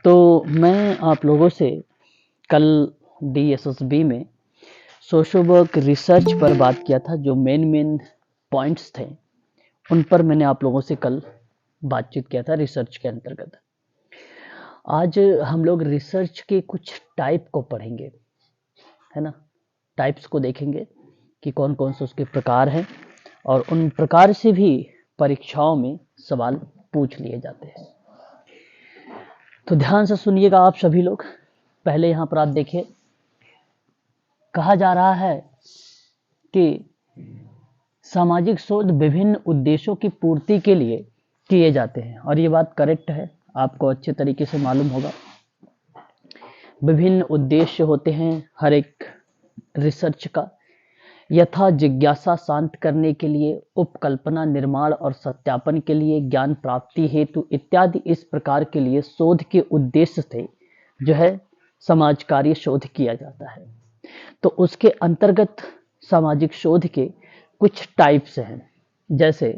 तो मैं आप लोगों से कल DSSB में सोशल वर्क रिसर्च पर बात किया था। जो मेन पॉइंट्स थे उन पर मैंने आप लोगों से कल बातचीत किया था रिसर्च के अंतर्गत। आज हम लोग रिसर्च के कुछ टाइप को पढ़ेंगे, है ना। टाइप्स को देखेंगे कि कौन कौन से उसके प्रकार हैं और उन प्रकार से भी परीक्षाओं में सवाल पूछ लिए जाते हैं। तो ध्यान से सुनिएगा आप सभी लोग। पहले यहाँ पर आप देखिए, कहा जा रहा है कि सामाजिक शोध विभिन्न उद्देश्यों की पूर्ति के लिए किए जाते हैं, और ये बात करेक्ट है, आपको अच्छे तरीके से मालूम होगा। विभिन्न उद्देश्य होते हैं हर एक रिसर्च का, यथा जिज्ञासा शांत करने के लिए, उपकल्पना निर्माण और सत्यापन के लिए, ज्ञान प्राप्ति हेतु इत्यादि। इस प्रकार के लिए शोध के उद्देश्य से जो है समाज कार्य शोध किया जाता है। तो उसके अंतर्गत सामाजिक शोध के कुछ टाइप्स हैं। जैसे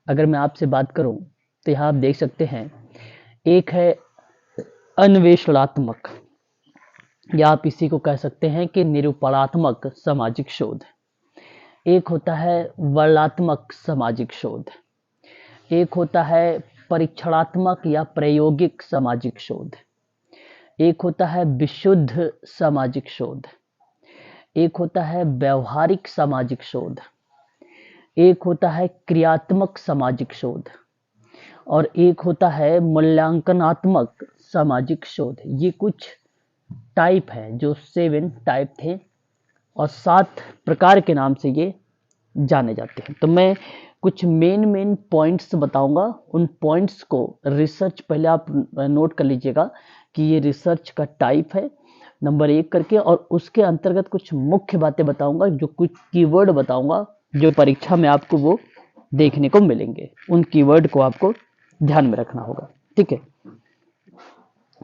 अगर मैं आपसे बात करूं तो यहाँ आप देख सकते हैं, एक है अन्वेषणात्मक, या आप इसी को कह सकते हैं कि निरूपणात्मक सामाजिक शोध। एक होता है वर्णात्मक सामाजिक शोध। एक होता है परीक्षणात्मक या प्रायोगिक सामाजिक शोध। एक होता है विशुद्ध सामाजिक शोध। एक होता है व्यवहारिक सामाजिक शोध। एक होता है क्रियात्मक सामाजिक शोध, और एक होता है मूल्यांकनात्मक सामाजिक शोध। ये कुछ टाइप है, जो 7 टाइप थे और 7 प्रकार के नाम से ये जाने जाते हैं। तो मैं कुछ मेन पॉइंट्स बताऊंगा। उन पॉइंट्स को रिसर्च पहले आप नोट कर लीजिएगा कि ये रिसर्च का टाइप है नंबर 1 करके, और उसके अंतर्गत कुछ मुख्य बातें बताऊंगा, जो कुछ कीवर्ड बताऊंगा जो परीक्षा में आपको वो देखने को मिलेंगे। उन कीवर्ड को आपको ध्यान में रखना होगा, ठीक है।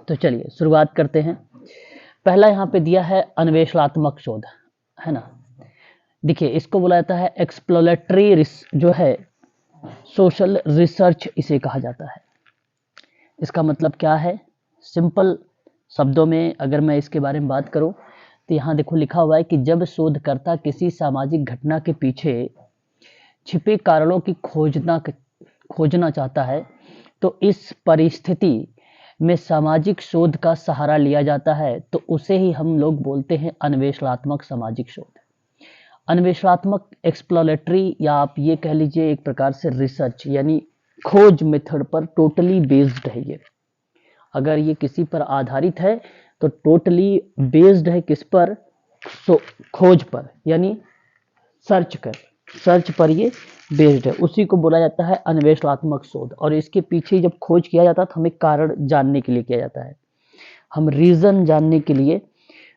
तो चलिए शुरुआत करते हैं। पहला यहाँ पे दिया है अन्वेषणात्मक शोध, है ना। देखिए, इसको बोला जाता है एक्सप्लोरेटरी जो है सोशल रिसर्च, इसे कहा जाता है। इसका मतलब क्या है, सिंपल शब्दों में अगर मैं इसके बारे में बात करूं तो यहाँ देखो लिखा हुआ है कि जब शोधकर्ता किसी सामाजिक घटना के पीछे छिपे कारणों की खोजना चाहता है, तो इस परिस्थिति में सामाजिक शोध का सहारा लिया जाता है। तो उसे ही हम लोग बोलते हैं अन्वेषणात्मक सामाजिक शोध। अन्वेषणात्मक एक्सप्लोरेटरी, या आप ये कह लीजिए एक प्रकार से रिसर्च, यानी खोज मेथड पर टोटली बेस्ड है ये। अगर ये किसी पर आधारित है तो टोटली बेस्ड है किस पर, खोज पर, यानी सर्च पर ये बेस्ड है। उसी को बोला जाता है अन्वेषणात्मक शोध। और इसके पीछे जब खोज किया जाता है तो हमें कारण जानने के लिए किया जाता है, हम रीजन जानने के लिए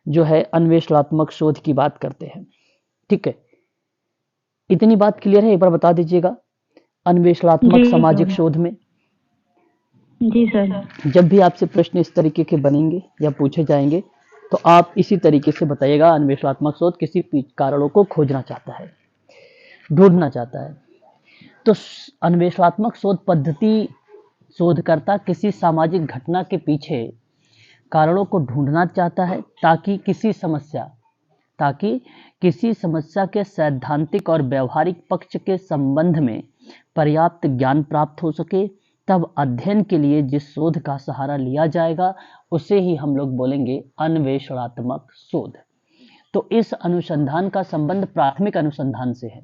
जो है अन्वेषणात्मक शोध की बात करते हैं, ठीक है। इतनी बात क्लियर है, एक बार बता दीजिएगा अन्वेषणात्मक सामाजिक शोध में। जी सर। जब भी आपसे प्रश्न इस तरीके के बनेंगे या पूछे जाएंगे तो आप इसी तरीके से बताइएगा, अन्वेषणात्मक शोध किसी कारणों को खोजना चाहता है, ढूंढना चाहता है। तो अन्वेषणात्मक शोध पद्धति, शोधकर्ता किसी सामाजिक घटना के पीछे कारणों को ढूंढना चाहता है ताकि किसी समस्या के सैद्धांतिक और व्यवहारिक पक्ष के संबंध में पर्याप्त ज्ञान प्राप्त हो सके। तब अध्ययन के लिए जिस शोध का सहारा लिया जाएगा उसे ही हम लोग बोलेंगे अन्वेषणात्मक शोध। तो इस अनुसंधान का संबंध प्राथमिक अनुसंधान से है,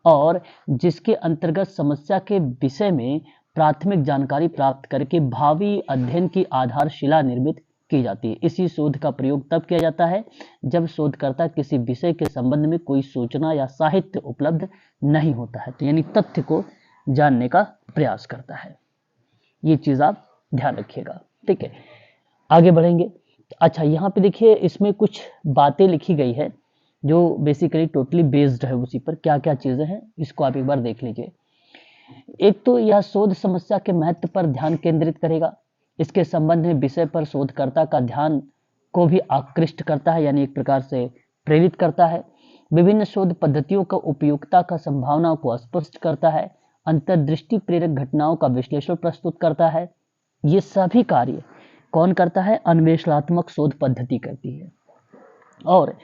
और जिसके अंतर्गत समस्या के विषय में प्राथमिक जानकारी प्राप्त करके भावी अध्ययन की आधारशिला निर्मित की जाती है। इसी शोध का प्रयोग तब किया जाता है जब शोधकर्ता किसी विषय के संबंध में कोई सूचना या साहित्य उपलब्ध नहीं होता है, तो यानी तथ्य को जानने का प्रयास करता है। ये चीज आप ध्यान रखिएगा, ठीक है। आगे बढ़ेंगे। अच्छा, यहाँ पे देखिए, इसमें कुछ बातें लिखी गई है जो बेसिकली टोटली बेस्ड है उसी पर। क्या क्या चीजें हैं इसको आप एक बार देख लीजिए। एक तो यह शोध समस्या के महत्व पर ध्यान केंद्रित करेगा, इसके संबंध में विषय पर शोधकर्ता का ध्यान को भी आकृष्ट करता है, यानी एक प्रकार से प्रेरित करता है। विभिन्न शोध पद्धतियों का उपयुक्तता का संभावना को स्पष्ट करता है। अंतर्दृष्टि प्रेरक घटनाओं का विश्लेषण प्रस्तुत करता है। ये सभी कार्य कौन करता है? अन्वेषणात्मक शोध पद्धति करती है। और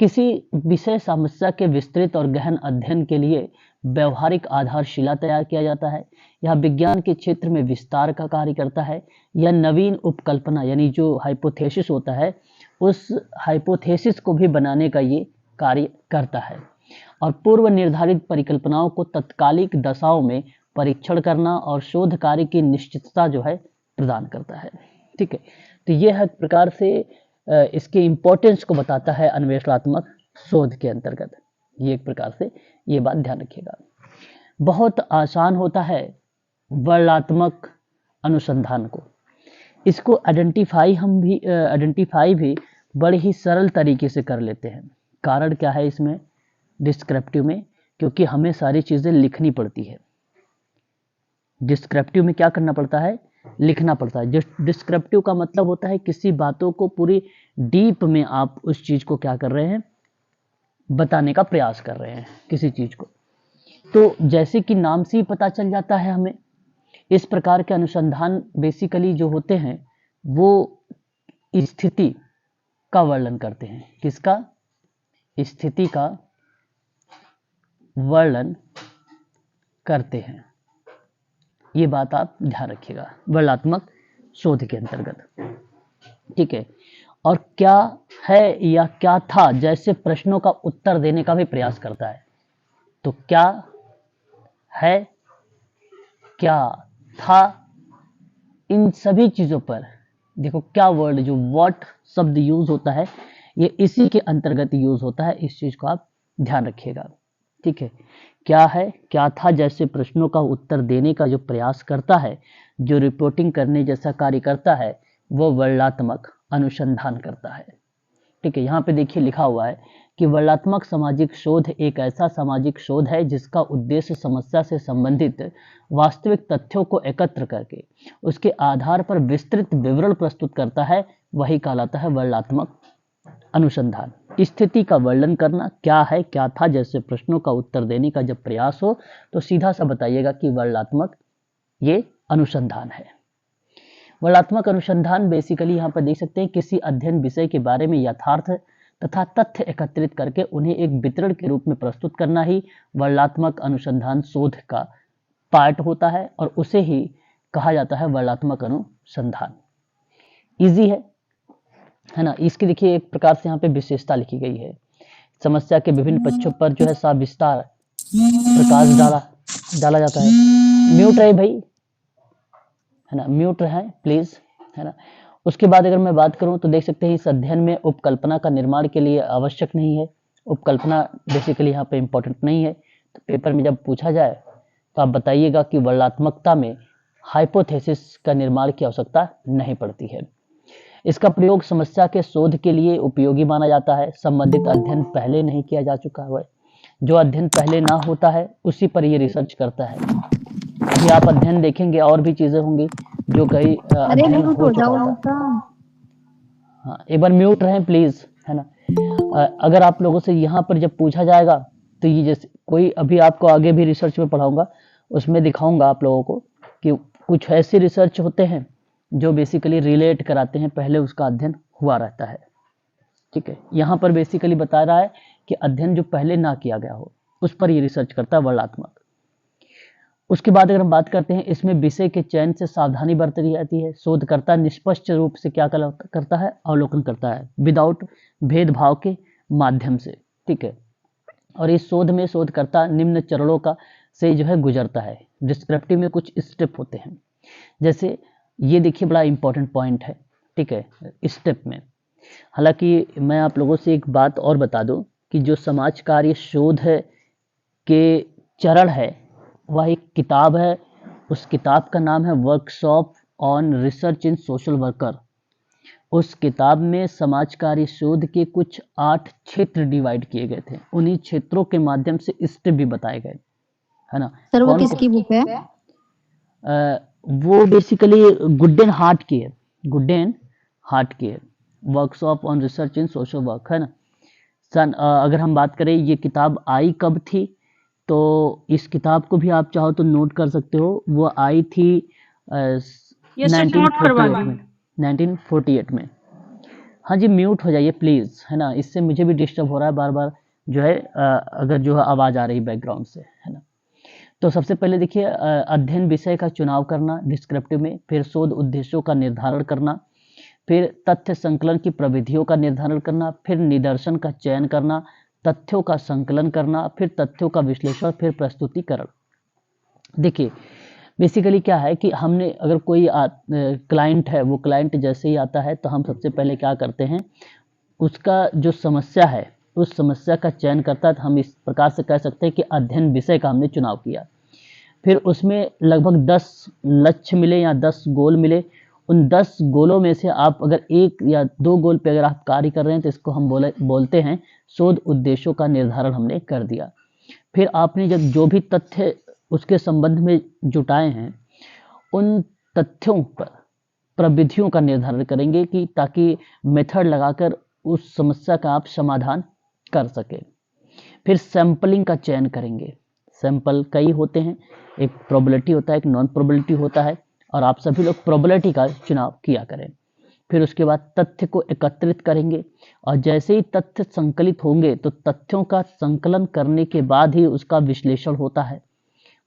किसी विषय समस्या के विस्तृत और गहन अध्ययन के लिए व्यवहारिक आधारशिला तैयार किया जाता है। यह विज्ञान के क्षेत्र में विस्तार का कार्य करता है। यह नवीन उपकल्पना यानी जो हाइपोथेसिस होता है, उस हाइपोथेसिस को भी बनाने का ये कार्य करता है। और पूर्व निर्धारित परिकल्पनाओं को तत्कालिक दशाओं में परीक्षण करना और शोध कार्य की निश्चितता जो है प्रदान करता है। ठीक है, तो ये हर प्रकार से इसके इम्पोर्टेंस को बताता है अन्वेषणात्मक शोध के अंतर्गत। ये एक प्रकार से ये बात ध्यान रखिएगा। बहुत आसान होता है वर्णनात्मक अनुसंधान को। इसको आइडेंटिफाई भी बड़े ही सरल तरीके से कर लेते हैं। कारण क्या है इसमें डिस्क्रिप्टिव में? क्योंकि हमें सारी चीज़ें लिखनी पड़ती है। डिस्क्रिप्टिव में क्या करना पड़ता है? लिखना पड़ता है। डिस्क्रिप्टिव का मतलब होता है किसी बातों को पूरी डीप में आप उस चीज़ को क्या कर रहे हैं? बताने का प्रयास कर रहे हैं किसी चीज़ को। तो जैसे कि नाम से ही पता चल जाता है हमें, इस प्रकार के अनुसंधान बेसिकली जो होते हैं वो स्थिति का वर्णन करते हैं। किसका? स्थिति का वर्णन करते हैं। ये बात आप ध्यान रखिएगा वर्णनात्मक शोध के अंतर्गत। ठीक है, और क्या है या क्या था जैसे प्रश्नों का उत्तर देने का भी प्रयास करता है। तो क्या है, क्या था, इन सभी चीजों पर देखो क्या वर्ड जो व्हाट शब्द यूज होता है ये इसी के अंतर्गत यूज होता है। इस चीज को आप ध्यान रखिएगा। ठीक है, क्या है, क्या था जैसे प्रश्नों का उत्तर देने का जो प्रयास करता है, जो रिपोर्टिंग करने जैसा कार्य करता है, वो वर्णनात्मक अनुसंधान करता है। ठीक है, यहाँ पे देखिए लिखा हुआ है कि वर्णनात्मक सामाजिक शोध एक ऐसा सामाजिक शोध है जिसका उद्देश्य समस्या से संबंधित वास्तविक तथ्यों को एकत्र करके उसके आधार पर विस्तृत विवरण प्रस्तुत करता है। वही कहलाता है वर्णनात्मक अनुसंधान। स्थिति का वर्णन करना, क्या है, क्या था जैसे प्रश्नों का उत्तर देने का जब प्रयास हो तो सीधा सा बताइएगा कि वर्णनात्मक ये अनुसंधान है। वर्णनात्मक अनुसंधान बेसिकली यहाँ पर देख सकते हैं किसी अध्ययन विषय के बारे में यथार्थ तथा तथ्य एकत्रित करके उन्हें एक वितरण के रूप में प्रस्तुत करना ही वर्णनात्मक अनुसंधान शोध का पार्ट होता है और उसे ही कहा जाता है वर्णनात्मक अनुसंधान। इजी है ना। इसकी देखिए एक प्रकार से यहाँ पे विशेषता लिखी गई है। समस्या के विभिन्न पक्षों पर जो है सविस्तार प्रकाश डाला जाता है। म्यूट रहे भाई, है ना, म्यूट रहे प्लीज, है ना। उसके बाद अगर मैं बात करूं तो देख सकते हैं इस अध्ययन में उपकल्पना का निर्माण के लिए आवश्यक नहीं है। उपकल्पना बेसिकली यहाँ पे इम्पोर्टेंट नहीं है। तो पेपर में जब पूछा जाए तो आप बताइएगा कि वर्णनात्मकता में हाइपोथेसिस का निर्माण की आवश्यकता नहीं पड़ती है। इसका प्रयोग समस्या के शोध के लिए उपयोगी माना जाता है। संबंधित अध्ययन पहले नहीं किया जा चुका है। जो अध्ययन पहले ना होता है उसी पर ये रिसर्च करता है। अभी आप अध्ययन देखेंगे और भी चीजें होंगी जो कई अध्ययन हो चुका होता है। हाँ, एक बार म्यूट रहें प्लीज, है ना। अगर आप लोगों से यहाँ पर जब पूछा जाएगा तो ये जैसे कोई अभी आपको आगे भी रिसर्च में पढ़ाऊंगा उसमें दिखाऊंगा आप लोगों को कि कुछ ऐसे रिसर्च होते हैं जो बेसिकली रिलेट कराते हैं पहले उसका अध्ययन हुआ रहता है। ठीक है, यहाँ पर बेसिकली बता रहा है कि अध्ययन जो पहले ना किया गया हो उस पर ये रिसर्च करता है वर्णनात्मक। उसके बाद अगर हम बात करते हैं इसमें विषय के चयन से सावधानी बरती जाती है। शोधकर्ता निष्पक्ष रूप से क्या करता है? अवलोकन करता है विदाउट भेदभाव के माध्यम से। ठीक है, और इस शोध में शोधकर्ता निम्न चरणों का से जो है गुजरता है। डिस्क्रिप्टिव में कुछ स्टेप होते हैं, जैसे ये देखिए बड़ा इंपॉर्टेंट पॉइंट है। ठीक है, स्टेप में हालांकि मैं आप लोगों से एक बात और बता दूं कि जो समाज कार्य शोध के चरण है वह एक किताब है। उस किताब का नाम है workshop on research in social worker. उस किताब में समाज कार्य शोध के कुछ 8 क्षेत्र डिवाइड किए गए थे। उन्हीं क्षेत्रों के माध्यम से स्टेप भी बताए गए, है ना। सर वो किसकी बुक है? वो बेसिकली गुडेन हार्ट की है। गुडेन हार्ट की है, workshop on research in social work, है ना। अगर हम बात करें ये किताब आई कब थी तो इस किताब को भी आप चाहो तो नोट कर सकते हो। वो आई थी 1948 में। 1948 में। हाँ जी, म्यूट हो जाइए प्लीज़, है ना, इससे मुझे भी डिस्टर्ब हो रहा है बार बार जो है, अगर जो है आवाज़ आ रही बैकग्राउंड से, है ना। तो सबसे पहले देखिए, अध्ययन विषय का चुनाव करना डिस्क्रिप्टिव में, फिर शोध उद्देश्यों का निर्धारण करना, फिर तथ्य संकलन की प्रविधियों का निर्धारण करना, फिर निदर्शन का चयन करना, तथ्यों का संकलन करना, फिर तथ्यों का विश्लेषण, फिर प्रस्तुतिकरण। देखिए बेसिकली क्या है कि हमने अगर कोई क्लाइंट है, वो क्लाइंट जैसे ही आता है तो हम सबसे पहले क्या करते हैं, उसका जो समस्या है उस समस्या का चयन करता है। तो हम इस प्रकार से कह सकते हैं कि अध्ययन विषय का हमने चुनाव किया, फिर उसमें लगभग 10 लक्ष्य मिले या 10 गोल मिले। उन 10 गोलों में से आप अगर 1 या 2 गोल पे अगर आप कार्य कर रहे हैं तो इसको हम बोलते हैं शोध उद्देश्यों का निर्धारण हमने कर दिया। फिर आपने जब जो भी तथ्य उसके संबंध में जुटाए हैं, उन तथ्यों पर प्रविधियों का निर्धारण करेंगे कि ताकि मेथड लगाकर उस समस्या का आप समाधान कर सके। फिर सैंपलिंग का चयन करेंगे। सैंपल कई होते हैं, एक प्रोबेबिलिटी होता है, एक नॉन प्रोबेबिलिटी होता है, और आप सभी लोग प्रोबेबिलिटी का चुनाव किया करें। फिर उसके बाद तथ्य को एकत्रित करेंगे, और जैसे ही तथ्य संकलित होंगे तो तथ्यों का संकलन करने के बाद ही उसका विश्लेषण होता है,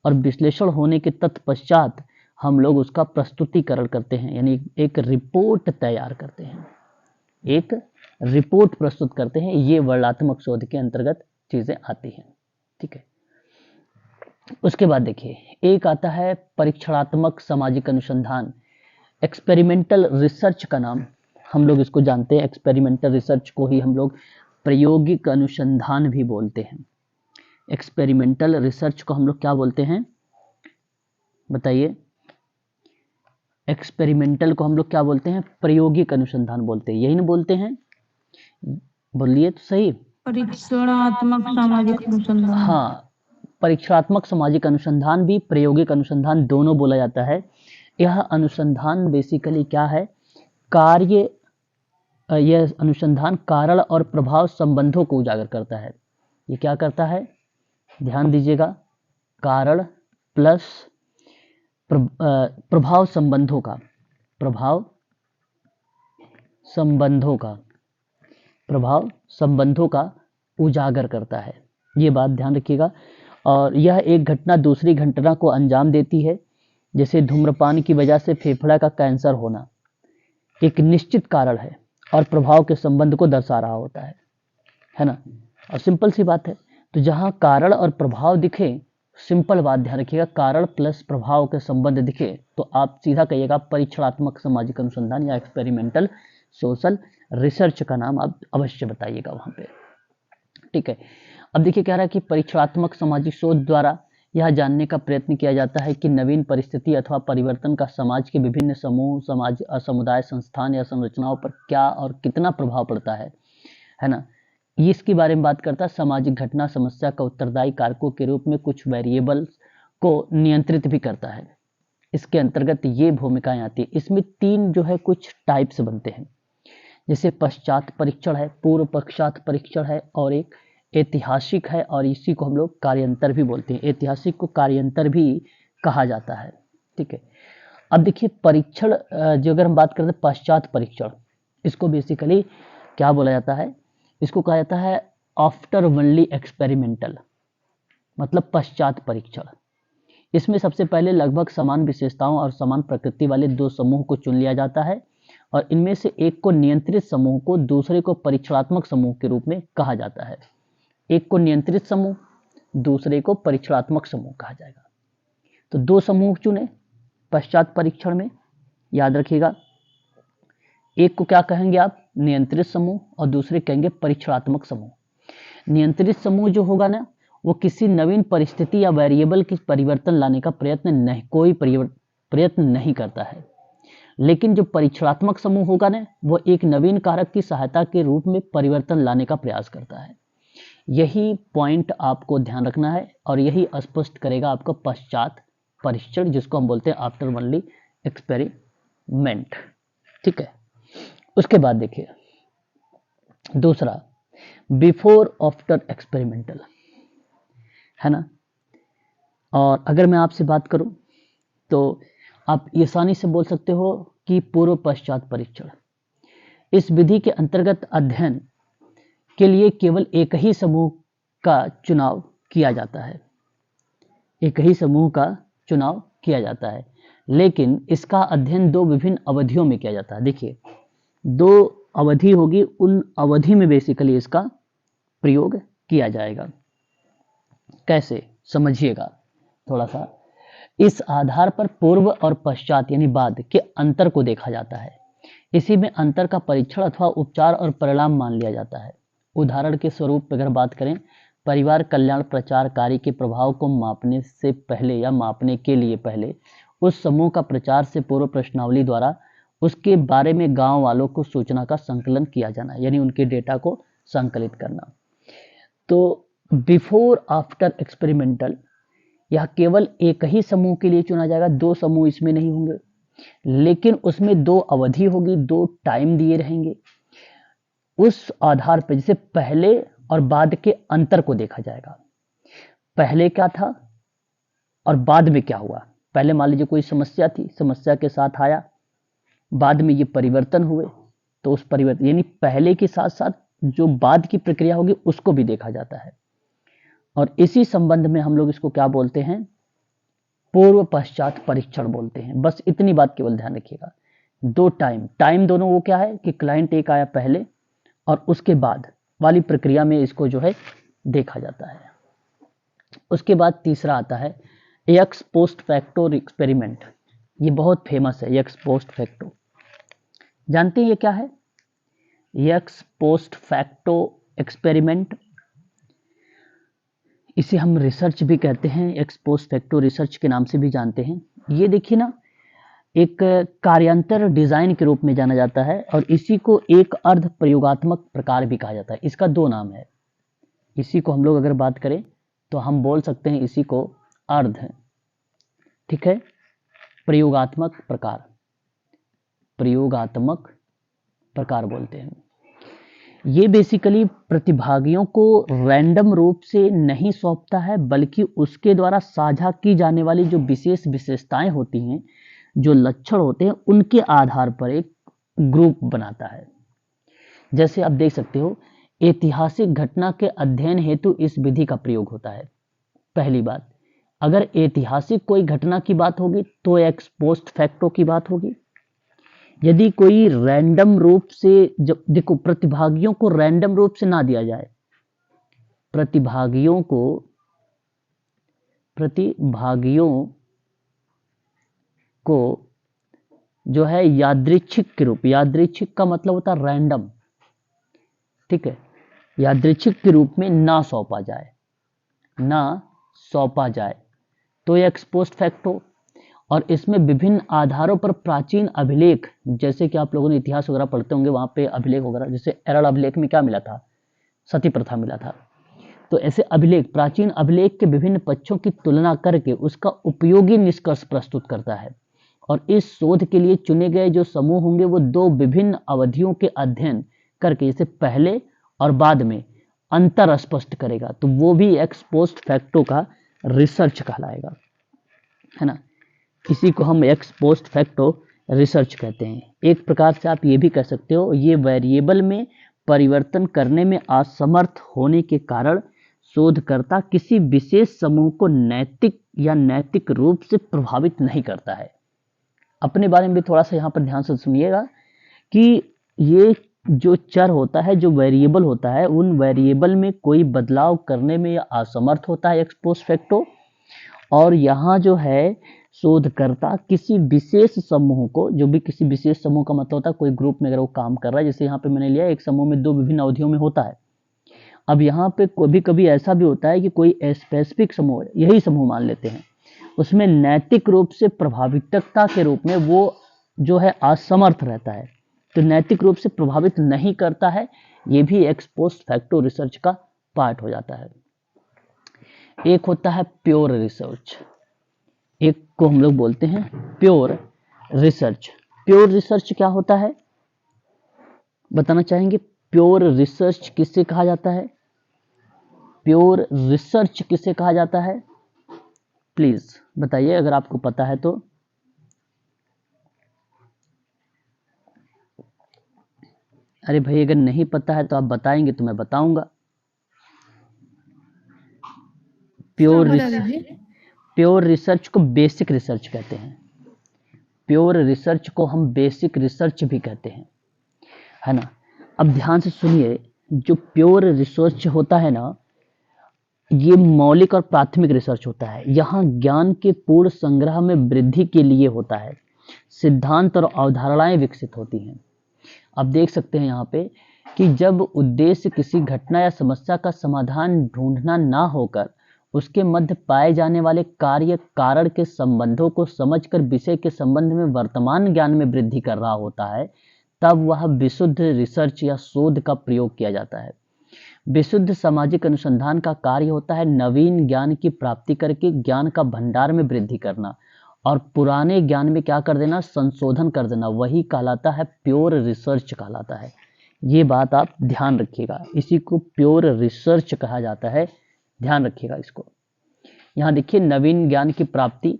और विश्लेषण होने के तत्पश्चात हम लोग उसका प्रस्तुतिकरण करते हैं, यानी एक रिपोर्ट तैयार करते हैं, एक रिपोर्ट प्रस्तुत करते हैं। ये वर्णनात्मक शोध के अंतर्गत चीजें आती हैं, ठीक है। उसके बाद देखिए, एक आता है परीक्षणात्मक सामाजिक अनुसंधान। एक्सपेरिमेंटल रिसर्च का नाम हम लोग इसको जानते हैं। एक्सपेरिमेंटल रिसर्च को ही हम लोग प्रायोगिक अनुसंधान भी बोलते हैं। एक्सपेरिमेंटल रिसर्च को हम लोग क्या बोलते हैं, बताइए। एक्सपेरिमेंटल को हम लोग क्या बोलते हैं, प्रायोगिक अनुसंधान बोलते हैं, यही ना बोलते हैं, बोलिए तो सही। परीक्षणात्मक सामाजिक अनुसंधान। हाँ, परीक्षणात्मक सामाजिक अनुसंधान भी, प्रायोगिक अनुसंधान दोनों बोला जाता है। यह अनुसंधान बेसिकली क्या है, यह अनुसंधान कारण और प्रभाव संबंधों को उजागर करता है। ये क्या करता है, ध्यान दीजिएगा, कारण प्लस प्रभाव संबंधों का, प्रभाव संबंधों का उजागर करता है। ये बात ध्यान रखिएगा। और यह एक घटना दूसरी घटना को अंजाम देती है। जैसे धूम्रपान की वजह से फेफड़ा का कैंसर होना एक निश्चित कारण है और प्रभाव के संबंध को दर्शा रहा होता है ना। और सिंपल सी बात है, तो जहां कारण और प्रभाव दिखे, सिंपल बात ध्यान रखिएगा, कारण प्लस प्रभाव के संबंध दिखे तो आप सीधा कहिएगा परीक्षणात्मक सामाजिक अनुसंधान या एक्सपेरिमेंटल सोशल रिसर्च का नाम आप अवश्य बताइएगा वहां पे, ठीक है। अब देखिए कह रहा है कि परीक्षणात्मक सामाजिक शोध द्वारा यह जानने का प्रयत्न किया जाता है कि नवीन परिस्थिति अथवा परिवर्तन का समाज के विभिन्न समूह, समाज, समुदाय, संस्थान या संरचनाओं पर क्या और कितना प्रभाव पड़ता है ना। ये इसके बारे में बात करता है। सामाजिक घटना समस्या का उत्तरदायी कारकों के रूप में कुछ वेरिएबल्स को नियंत्रित भी करता है। इसके अंतर्गत ये भूमिकाएं आती है। इसमें 3 जो है कुछ टाइप्स बनते हैं, जैसे पश्चात परीक्षण है, पूर्व पश्चात परीक्षण है, और एक ऐतिहासिक है, और इसी को हम लोग कार्यांतर भी बोलते हैं। ऐतिहासिक को कार्यांतर भी कहा जाता है, ठीक है। अब देखिए परीक्षण, जो अगर हम बात करते हैं पश्चात परीक्षण, इसको बेसिकली क्या बोला जाता है, इसको कहा जाता है आफ्टर ओनली एक्सपेरिमेंटल, मतलब पश्चात परीक्षण। इसमें सबसे पहले लगभग समान विशेषताओं और समान प्रकृति वाले 2 समूह को चुन लिया जाता है, और इनमें से एक को नियंत्रित समूह को दूसरे को परीक्षणात्मक समूह के रूप में कहा जाता है। एक को नियंत्रित समूह, दूसरे को परीक्षणात्मक समूह कहा जाएगा। तो 2 समूह चुने पश्चात परीक्षण में, याद रखिएगा। एक को क्या कहेंगे आप, नियंत्रित समूह, और दूसरे कहेंगे परीक्षणात्मक समूह। नियंत्रित समूह जो होगा ना, वो किसी नवीन परिस्थिति या वेरिएबल की परिवर्तन लाने का प्रयत्न नहीं करता है। लेकिन जो परीक्षणात्मक समूह होगा ना, वो एक नवीन कारक की सहायता के रूप में परिवर्तन लाने का प्रयास करता है। यही पॉइंट आपको ध्यान रखना है, और यही स्पष्ट करेगा आपका पश्चात परीक्षण, जिसको हम बोलते हैं आफ्टर ओनली एक्सपेरिमेंट, ठीक है। उसके बाद देखिए दूसरा, बिफोर आफ्टर एक्सपेरिमेंटल, है ना। और अगर मैं आपसे बात करूं तो आप आसानी से बोल सकते हो कि पूर्व पश्चात परीक्षण। इस विधि के अंतर्गत अध्ययन के लिए केवल एक ही समूह का चुनाव किया जाता है, एक ही समूह का चुनाव किया जाता है, लेकिन इसका अध्ययन दो विभिन्न अवधियों में किया जाता है। देखिए, दो अवधि होगी, उन अवधि में बेसिकली इसका प्रयोग किया जाएगा। कैसे, समझिएगा थोड़ा सा। इस आधार पर पूर्व और पश्चात यानी बाद के अंतर को देखा जाता है। इसी में अंतर का परीक्षण अथवा उपचार और परिणाम मान लिया जाता है। उदाहरण के स्वरूप अगर बात करें, परिवार कल्याण प्रचार कार्य के प्रभाव को मापने से पहले या मापने के लिए पहले उस समूह का प्रचार से पूर्व प्रश्नावली द्वारा उसके बारे में गांव वालों को सूचना का संकलन किया जाना, यानी उनके डेटा को संकलित करना। तो बिफोर आफ्टर एक्सपेरिमेंटल, यह केवल एक ही समूह के लिए चुना जाएगा, दो समूह इसमें नहीं होंगे, लेकिन उसमें दो अवधि होगी, दो टाइम दिए रहेंगे। उस आधार पर जैसे पहले और बाद के अंतर को देखा जाएगा, पहले क्या था और बाद में क्या हुआ। पहले मान लीजिए कोई समस्या थी, समस्या के साथ आया, बाद में ये परिवर्तन हुए, तो उस परिवर्तन यानी पहले के साथ साथ जो बाद की प्रक्रिया होगी उसको भी देखा जाता है। और इसी संबंध में हम लोग इसको क्या बोलते हैं, पूर्व पश्चात परीक्षण बोलते हैं। बस इतनी बात केवल ध्यान रखिएगा। दो टाइम दोनों वो क्या है कि क्लाइंट एक आया पहले और उसके बाद वाली प्रक्रिया में इसको जो है देखा जाता है। उसके बाद तीसरा आता है एक्स पोस्ट फैक्टो एक्सपेरिमेंट। ये बहुत फेमस है, एक्स पोस्ट फैक्टो। जानते हैं ये क्या है? एक्स पोस्ट फैक्टो एक्सपेरिमेंट, इसे हम रिसर्च भी कहते हैं, एक्स पोस्ट फैक्टो रिसर्च के नाम से भी जानते हैं। ये देखिए ना, एक कार्यांतर डिजाइन के रूप में जाना जाता है और इसी को एक अर्ध प्रयोगात्मक प्रकार भी कहा जाता है। इसका दो नाम है। इसी को हम लोग अगर बात करें तो हम बोल सकते हैं इसी को अर्ध, ठीक है, प्रयोगात्मक प्रकार, प्रयोगात्मक प्रकार बोलते हैं। ये बेसिकली प्रतिभागियों को रैंडम रूप से नहीं सौंपता है, बल्कि उसके द्वारा साझा की जाने वाली जो विशेष विशेषताएं होती हैं, जो लक्षण होते हैं, उनके आधार पर एक ग्रुप बनाता है। जैसे आप देख सकते हो, ऐतिहासिक घटना के अध्ययन हेतु इस विधि का प्रयोग होता है। पहली बात, अगर ऐतिहासिक कोई घटना की बात होगी तो एक्स पोस्ट फैक्टो की बात होगी। यदि कोई रैंडम रूप से, जब देखो प्रतिभागियों को रैंडम रूप से ना दिया जाए, प्रतिभागियों को जो है यादृच्छिक के रूप, यादृच्छिक का मतलब होता है रैंडम, ठीक है, यादृच्छिक के रूप में ना सौंपा जाए तो ये एक्स पोस्ट फैक्टो। और इसमें विभिन्न आधारों पर प्राचीन अभिलेख, जैसे कि आप लोगों ने इतिहास वगैरह पढ़ते होंगे, वहां पे अभिलेख वगैरह, जैसे एरल अभिलेख में क्या मिला था, सती प्रथा मिला था। तो ऐसे अभिलेख, प्राचीन अभिलेख के विभिन्न पक्षों की तुलना करके उसका उपयोगी निष्कर्ष प्रस्तुत करता है। और इस शोध के लिए चुने गए जो समूह होंगे वो दो विभिन्न अवधियों के अध्ययन करके, जैसे पहले और बाद में अंतर स्पष्ट करेगा, तो वो भी एक्स पोस्ट फैक्टो का रिसर्च कहलाएगा, है ना। इसी को हम एक्स पोस्ट फैक्टो रिसर्च कहते हैं। एक प्रकार से आप ये भी कह सकते हो, ये वेरिएबल में परिवर्तन करने में असमर्थ होने के कारण शोधकर्ता किसी विशेष समूह को नैतिक रूप से प्रभावित नहीं करता है। अपने बारे में भी थोड़ा सा यहाँ पर ध्यान से सुनिएगा कि ये जो चर होता है, जो वेरिएबल होता है, उन वेरिएबल में कोई बदलाव करने में असमर्थ होता है एक्स पोस्ट फैक्टो। और यहाँ जो है शोधकर्ता किसी विशेष समूह को, जो भी किसी विशेष समूह का मतलब होता है कोई ग्रुप में अगर वो काम कर रहा है, जैसे यहाँ पे मैंने लिया एक समूह में दो विभिन्न अवधियों में होता है। अब यहाँ पे कभी कभी ऐसा भी होता है कि कोई स्पेसिफिक समूह, यही समूह मान लेते हैं, उसमें नैतिक रूप से प्रभावितता के रूप में वो जो है असमर्थ रहता है, तो नैतिक रूप से प्रभावित नहीं करता है। ये भी एक्स पोस्ट फैक्टो रिसर्च का पार्ट हो जाता है। एक होता है प्योर रिसर्च, एक को हम लोग बोलते हैं प्योर रिसर्च। प्योर रिसर्च क्या होता है बताना चाहेंगे? प्योर रिसर्च किससे कहा जाता है? प्योर रिसर्च किसे कहा जाता है? प्लीज बताइए अगर आपको पता है तो। अरे भाई अगर नहीं पता है तो आप बताएंगे तो मैं बताऊंगा। प्योर बता दीजिए। प्योर रिसर्च को बेसिक रिसर्च कहते हैं। प्योर रिसर्च को हम बेसिक रिसर्च भी कहते हैं, है ना। अब ध्यान से सुनिए, जो प्योर रिसर्च होता है ना, ये मौलिक और प्राथमिक रिसर्च होता है। यहाँ ज्ञान के पूर्ण संग्रह में वृद्धि के लिए होता है, सिद्धांत और अवधारणाएं विकसित होती हैं। आप देख सकते हैं यहाँ पे कि जब उद्देश्य किसी घटना या समस्या का समाधान ढूंढना ना होकर उसके मध्य पाए जाने वाले कार्य कारण के संबंधों को समझकर विषय के संबंध में वर्तमान ज्ञान में वृद्धि कर रहा होता है, तब वह विशुद्ध रिसर्च या शोध का प्रयोग किया जाता है। विशुद्ध सामाजिक अनुसंधान का कार्य होता है नवीन ज्ञान की प्राप्ति करके ज्ञान का भंडार में वृद्धि करना और पुराने ज्ञान में क्या कर देना, संशोधन कर देना। वही कहलाता है प्योर रिसर्च कहलाता है। ये बात आप ध्यान रखिएगा, इसी को प्योर रिसर्च कहा जाता है, ध्यान रखिएगा इसको। यहाँ देखिए, नवीन ज्ञान की प्राप्ति,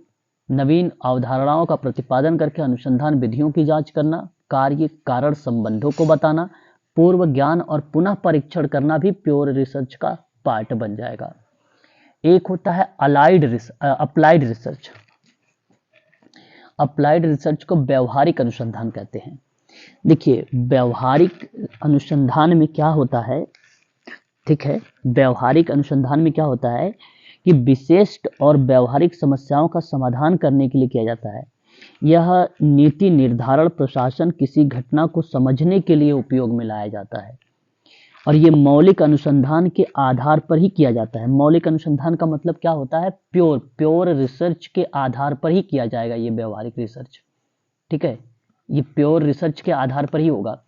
नवीन अवधारणाओं का प्रतिपादन करके अनुसंधान विधियों की जांच करना, कार्य कारण संबंधों को बताना, पूर्व ज्ञान और पुनः परीक्षण करना भी प्योर रिसर्च का पार्ट बन जाएगा। एक होता है अप्लाइड रिसर्च। अप्लाइड रिसर्च को व्यवहारिक अनुसंधान कहते हैं। देखिए, व्यवहारिक अनुसंधान में क्या होता है, ठीक है, व्यवहारिक अनुसंधान में क्या होता है कि विशिष्ट और व्यवहारिक समस्याओं का समाधान करने के लिए किया जाता है। यह नीति निर्धारण, प्रशासन, किसी घटना को समझने के लिए उपयोग में लाया जाता है और ये मौलिक अनुसंधान के आधार पर ही किया जाता है। मौलिक अनुसंधान का मतलब क्या होता है, प्योर रिसर्च के आधार पर ही किया जाएगा ये व्यवहारिक रिसर्च, ठीक है, ये प्योर रिसर्च के आधार पर ही होगा।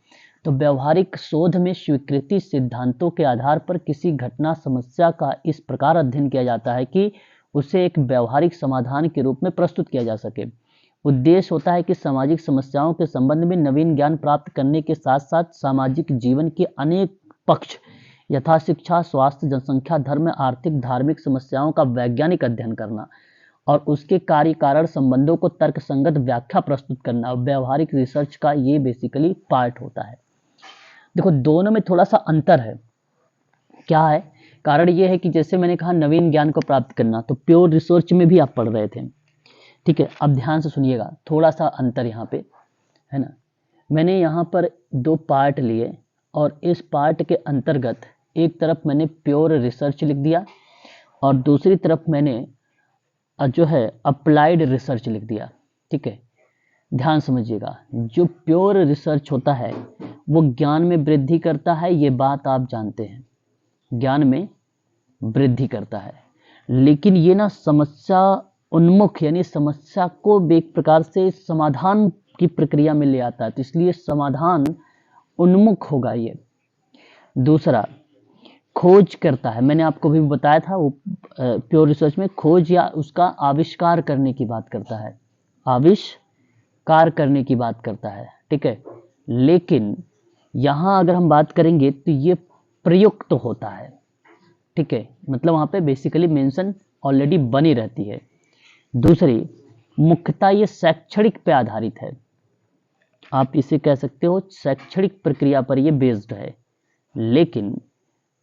तो व्यवहारिक शोध में स्वीकृति सिद्धांतों के आधार पर किसी घटना समस्या का इस प्रकार अध्ययन किया जाता है कि उसे एक व्यवहारिक समाधान के रूप में प्रस्तुत किया जा सके। उद्देश्य होता है कि सामाजिक समस्याओं के संबंध में नवीन ज्ञान प्राप्त करने के साथ साथ सामाजिक जीवन के अनेक पक्ष यथा शिक्षा, स्वास्थ्य, जनसंख्या, धर्म, आर्थिक, धार्मिक समस्याओं का वैज्ञानिक अध्ययन करना और उसके कार्य कारण संबंधों को तर्कसंगत व्याख्या प्रस्तुत करना व्यवहारिक रिसर्च का ये बेसिकली पार्ट होता है। देखो, दोनों में थोड़ा सा अंतर है। क्या है कारण? ये है कि जैसे मैंने कहा नवीन ज्ञान को प्राप्त करना, तो प्योर रिसर्च में भी आप पढ़ रहे थे, ठीक है। अब ध्यान से सुनिएगा, थोड़ा सा अंतर यहाँ पे है ना। मैंने यहाँ पर दो पार्ट लिए और इस पार्ट के अंतर्गत एक तरफ मैंने प्योर रिसर्च लिख दिया और दूसरी तरफ मैंने जो है अप्लाइड रिसर्च लिख दिया, ठीक है। ध्यान समझिएगा, जो प्योर रिसर्च होता है वो ज्ञान में वृद्धि करता है, ये बात आप जानते हैं, ज्ञान में वृद्धि करता है, लेकिन ये ना समस्या उन्मुख यानी समस्या को एक प्रकार से समाधान की प्रक्रिया में ले आता है, तो इसलिए समाधान उन्मुख होगा ये। दूसरा, खोज करता है, मैंने आपको भी बताया था वो प्योर रिसर्च में खोज या उसका आविष्कार करने की बात करता है, आविष्कार करने की बात करता है, ठीक है। लेकिन यहाँ अगर हम बात करेंगे तो ये प्रयुक्त होता है, ठीक है, मतलब वहाँ पे बेसिकली मेंशन ऑलरेडी बनी रहती है। दूसरी, मुख्यतः ये शैक्षणिक पे आधारित है, आप इसे कह सकते हो शैक्षणिक प्रक्रिया पर ये बेस्ड है। लेकिन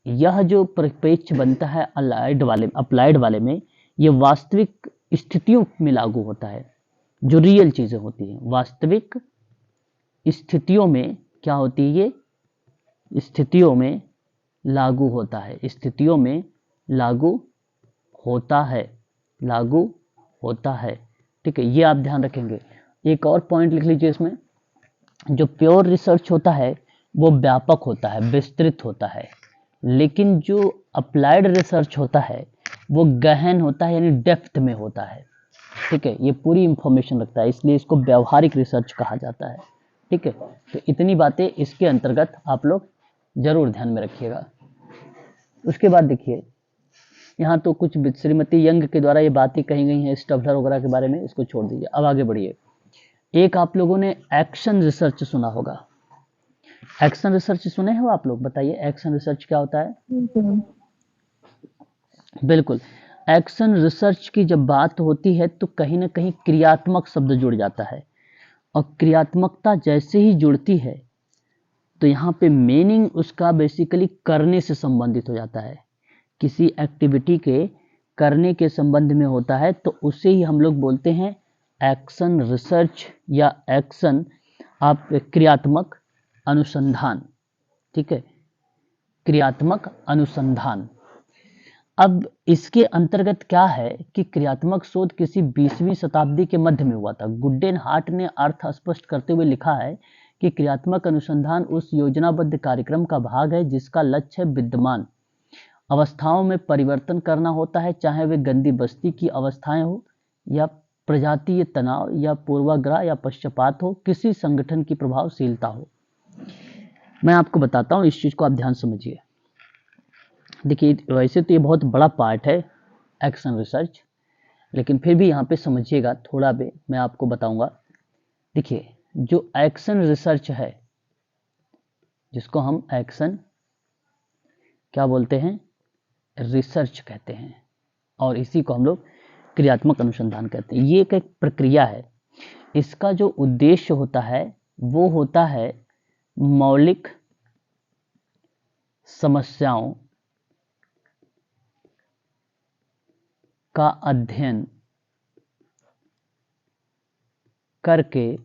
यह जो परिप्रेक्ष्य बनता है अप्लाइड वाले में, ये वास्तविक स्थितियों में लागू होता है, जो रियल चीजें होती हैं वास्तविक स्थितियों में क्या होती है, ये स्थितियों में लागू होता है, स्थितियों में लागू होता है, लागू होता है, ठीक है। ये आप ध्यान रखेंगे। एक और पॉइंट लिख लीजिए इसमें, जो प्योर रिसर्च होता है वो व्यापक होता है, विस्तृत होता है, लेकिन जो अप्लाइड रिसर्च होता है वो गहन होता है, यानी डेप्थ में होता है, ठीक है। ये पूरी इंफॉर्मेशन रखता है, इसलिए इसको व्यवहारिक रिसर्च कहा जाता है, ठीक है। तो इतनी बातें इसके अंतर्गत आप लोग जरूर ध्यान में रखिएगा। उसके बाद देखिए, यहाँ तो कुछ श्रीमती यंग के द्वारा ये बातें कही गई हैं स्टबलर वगैरह के बारे में, इसको छोड़ दीजिए, अब आगे बढ़िए। एक आप लोगों ने एक्शन रिसर्च सुना होगा, एक्शन रिसर्च सुने हो आप लोग? बताइए एक्शन रिसर्च क्या होता है। बिल्कुल, एक्शन रिसर्च की जब बात होती है तो कहीं ना कहीं क्रियात्मक शब्द जुड़ जाता है, और क्रियात्मकता जैसे ही जुड़ती है तो यहाँ पे मीनिंग उसका बेसिकली करने से संबंधित हो जाता है, किसी एक्टिविटी के करने के संबंध में होता है, तो उसे ही हम लोग बोलते हैं एक्शन रिसर्च या एक्शन आप क्रियात्मक अनुसंधान। ठीक है, क्रियात्मक अनुसंधान। अब इसके अंतर्गत क्या है कि क्रियात्मक शोध किसी 20वीं शताब्दी के मध्य में हुआ था। गुड्डेन हार्ट ने अर्थ स्पष्ट करते हुए लिखा है कि क्रियात्मक अनुसंधान उस योजनाबद्ध कार्यक्रम का भाग है जिसका लक्ष्य विद्यमान अवस्थाओं में परिवर्तन करना होता है, चाहे वे गंदी बस्ती की अवस्थाएं हो या प्रजातीय तनाव या पूर्वाग्रह या पक्षपात हो, किसी संगठन की प्रभावशीलता हो। मैं आपको बताता हूँ, इस चीज को आप ध्यान समझिए। देखिए, वैसे तो ये बहुत बड़ा पार्ट है एक्शन रिसर्च, लेकिन फिर भी यहाँ पे समझिएगा थोड़ा भी, मैं आपको बताऊंगा। देखिए, जो एक्शन रिसर्च है, जिसको हम एक्शन क्या बोलते हैं, रिसर्च कहते हैं, और इसी को हम लोग क्रियात्मक अनुसंधान कहते हैं। ये एक प्रक्रिया है। इसका जो उद्देश्य होता है वो होता है मौलिक समस्याओं का अध्ययन करके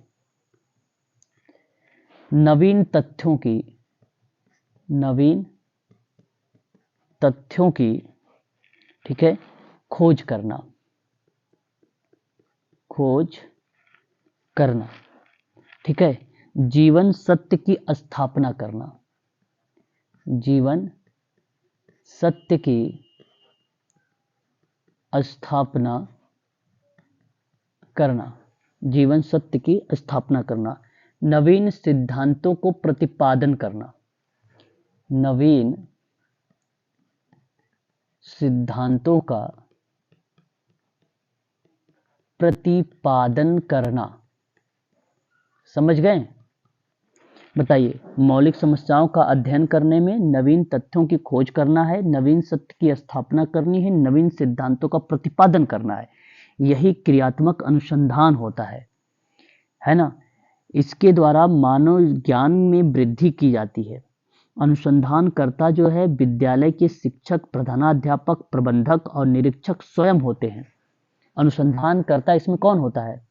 नवीन तथ्यों की ठीक है खोज करना, ठीक है, जीवन सत्य की स्थापना करना, जीवन सत्य की स्थापना करना, जीवन सत्य की स्थापना करना, नवीन सिद्धांतों को प्रतिपादन करना, नवीन सिद्धांतों का प्रतिपादन करना। समझ गए? बताइए, मौलिक समस्याओं का अध्ययन करने में नवीन तथ्यों की खोज करना है, नवीन सत्य की स्थापना करनी है, नवीन सिद्धांतों का प्रतिपादन करना है। यही क्रियात्मक अनुसंधान होता है ना। इसके द्वारा मानव ज्ञान में वृद्धि की जाती है। अनुसंधानकर्ता जो है विद्यालय के शिक्षक, प्रधानाध्यापक, प्रबंधक और निरीक्षक स्वयं होते हैं। अनुसंधानकर्ता इसमें कौन होता है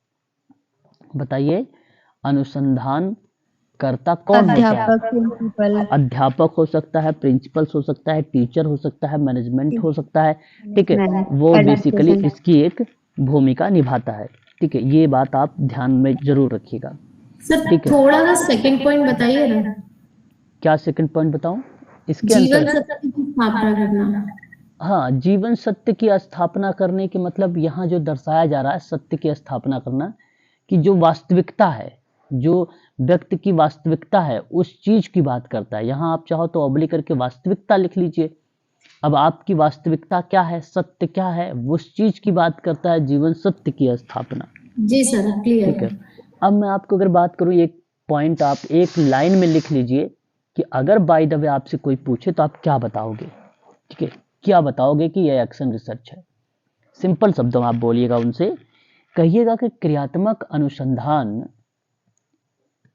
बताइए? अनुसंधानकर्ता कौन होता है? अध्यापक हो सकता है, प्रिंसिपल्स हो सकता है, टीचर हो सकता है, मैनेजमेंट हो सकता है। ठीक है, वो बेसिकली इसकी एक भूमिका निभाता है। ठीक है, ये बात आप ध्यान में जरूर रखिएगा। सर थोड़ा सा सेकंड पॉइंट बताइए ना। क्या सेकंड पॉइंट बताऊं इसके जीवन सत्य की स्थापना करना। हाँ, जीवन सत्य की स्थापना करने के मतलब यहाँ जो दर्शाया जा रहा है सत्य की स्थापना करना, कि जो वास्तविकता है, जो व्यक्ति की वास्तविकता है, उस चीज की बात करता है। यहाँ आप चाहो तो ऑब्लिक करके वास्तविकता लिख लीजिए। अब आपकी वास्तविकता क्या है, सत्य क्या है, उस चीज की बात करता है जीवन सत्य की स्थापना। जी सर, क्लियर। ठीक है, अब मैं आपको अगर बात करूं, एक पॉइंट आप एक लाइन में लिख लीजिए कि अगर बाय द वे आपसे कोई पूछे तो आप क्या बताओगे। ठीक है, क्या बताओगे कि यह एक्शन रिसर्च है। सिंपल शब्दों में आप बोलिएगा, उनसे कहिएगा कि क्रियात्मक अनुसंधान,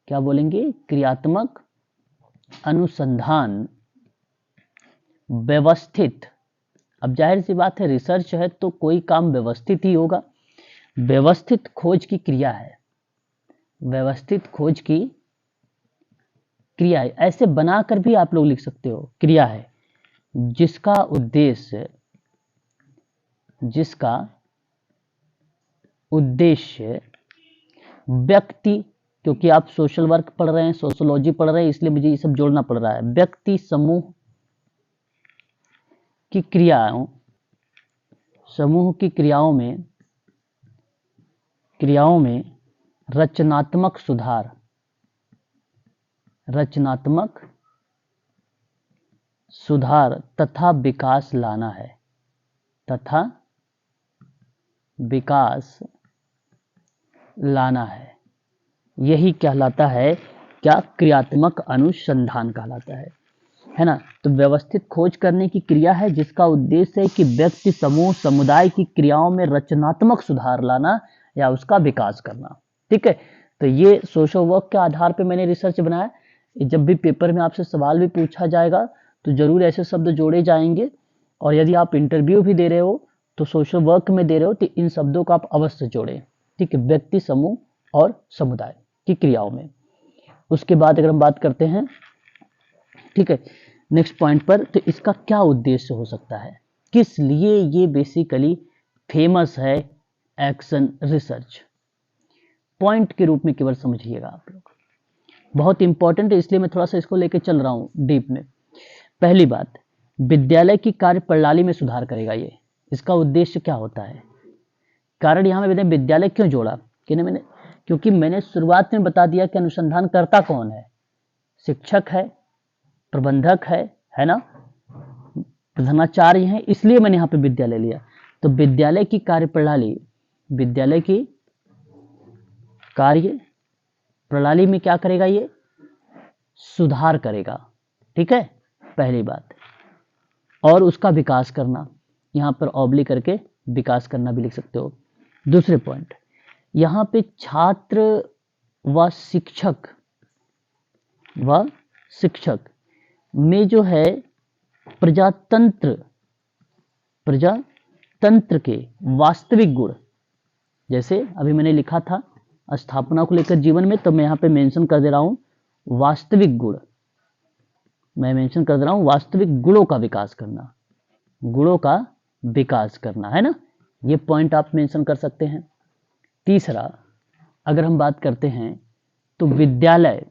क्या बोलेंगे, क्रियात्मक अनुसंधान व्यवस्थित, अब जाहिर सी बात है रिसर्च है तो कोई काम व्यवस्थित ही होगा, व्यवस्थित खोज की क्रिया है, व्यवस्थित खोज की क्रिया है। ऐसे बनाकर भी आप लोग लिख सकते हो, क्रिया है जिसका उद्देश्य व्यक्ति, क्योंकि आप सोशल वर्क पढ़ रहे हैं, सोशोलॉजी पढ़ रहे हैं, इसलिए मुझे ये सब जोड़ना पड़ रहा है, व्यक्ति समूह की क्रियाओं में रचनात्मक सुधार तथा विकास लाना है। यही कहलाता है, क्या, क्रियात्मक अनुसंधान कहलाता है ना। तो व्यवस्थित खोज करने की क्रिया है जिसका उद्देश्य है कि व्यक्ति, समूह, समुदाय की क्रियाओं में रचनात्मक सुधार लाना या उसका विकास करना। ठीक है, तो ये सोशल वर्क के आधार पे मैंने रिसर्च बनाया। जब भी पेपर में आपसे सवाल भी पूछा जाएगा तो जरूर ऐसे शब्द जोड़े जाएंगे, और यदि आप इंटरव्यू भी दे रहे हो तो सोशल वर्क में दे रहे हो तो इन शब्दों का आप अवश्य जोड़ें, ठीक है, व्यक्ति, समूह और समुदाय की क्रियाओं में। उसके बाद अगर हम बात करते हैं, ठीक है, नेक्स्ट पॉइंट पर, तो इसका क्या उद्देश्य हो सकता है, किस लिए ये बेसिकली फेमस है एक्शन रिसर्च। पॉइंट के रूप में केवल समझिएगा आप लोग, बहुत इंपॉर्टेंट है, इसलिए मैं थोड़ा सा इसको लेके चल रहा हूं डीप में। पहली बात, विद्यालय की कार्य प्रणाली में सुधार करेगा ये। इसका उद्देश्य क्या होता है, कारण यहां मैंने विद्यालय क्यों जोड़ा, क्योंकि मैंने शुरुआत में बता दिया कि अनुसंधानकर्ता कौन है, शिक्षक है, प्रबंधक है ना, प्रधानाचार्य हैं, इसलिए मैंने यहाँ पे विद्यालय लिया। तो विद्यालय की कार्य प्रणाली, विद्यालय की कार्य प्रणाली में क्या करेगा ये, सुधार करेगा, ठीक है, पहली बात। और उसका विकास करना, यहाँ पर ऑब्लिक करके विकास करना भी लिख सकते हो। दूसरे पॉइंट, यहाँ पे छात्र व शिक्षक में जो है प्रजातंत्र के वास्तविक गुण, जैसे अभी मैंने लिखा था स्थापना को लेकर जीवन में, तो मैं यहाँ पे मेंशन कर दे रहा हूँ वास्तविक गुण, मैं मेंशन कर दे रहा हूँ वास्तविक गुणों का विकास करना, गुणों का विकास करना, है ना, ये पॉइंट आप मेंशन कर सकते हैं। तीसरा, अगर हम बात करते हैं तो विद्यालय,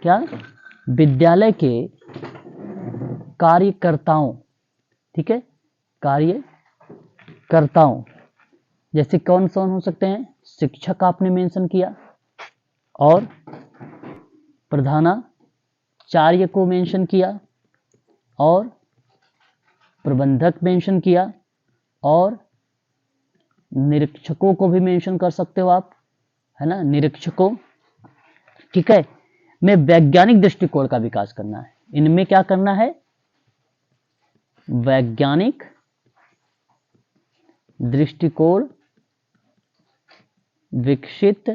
क्या, विद्यालय के कार्यकर्ताओं, ठीक है, कार्यकर्ताओं जैसे कौन कौन हो सकते हैं, शिक्षक आपने मेंशन किया, और प्रधानाचार्य को मेंशन किया, और प्रबंधक मेंशन किया, और निरीक्षकों को भी मेंशन कर सकते हो आप, है ना, निरीक्षकों, ठीक है। में वैज्ञानिक दृष्टिकोण का विकास करना है, इनमें क्या करना है, वैज्ञानिक दृष्टिकोण विकसित,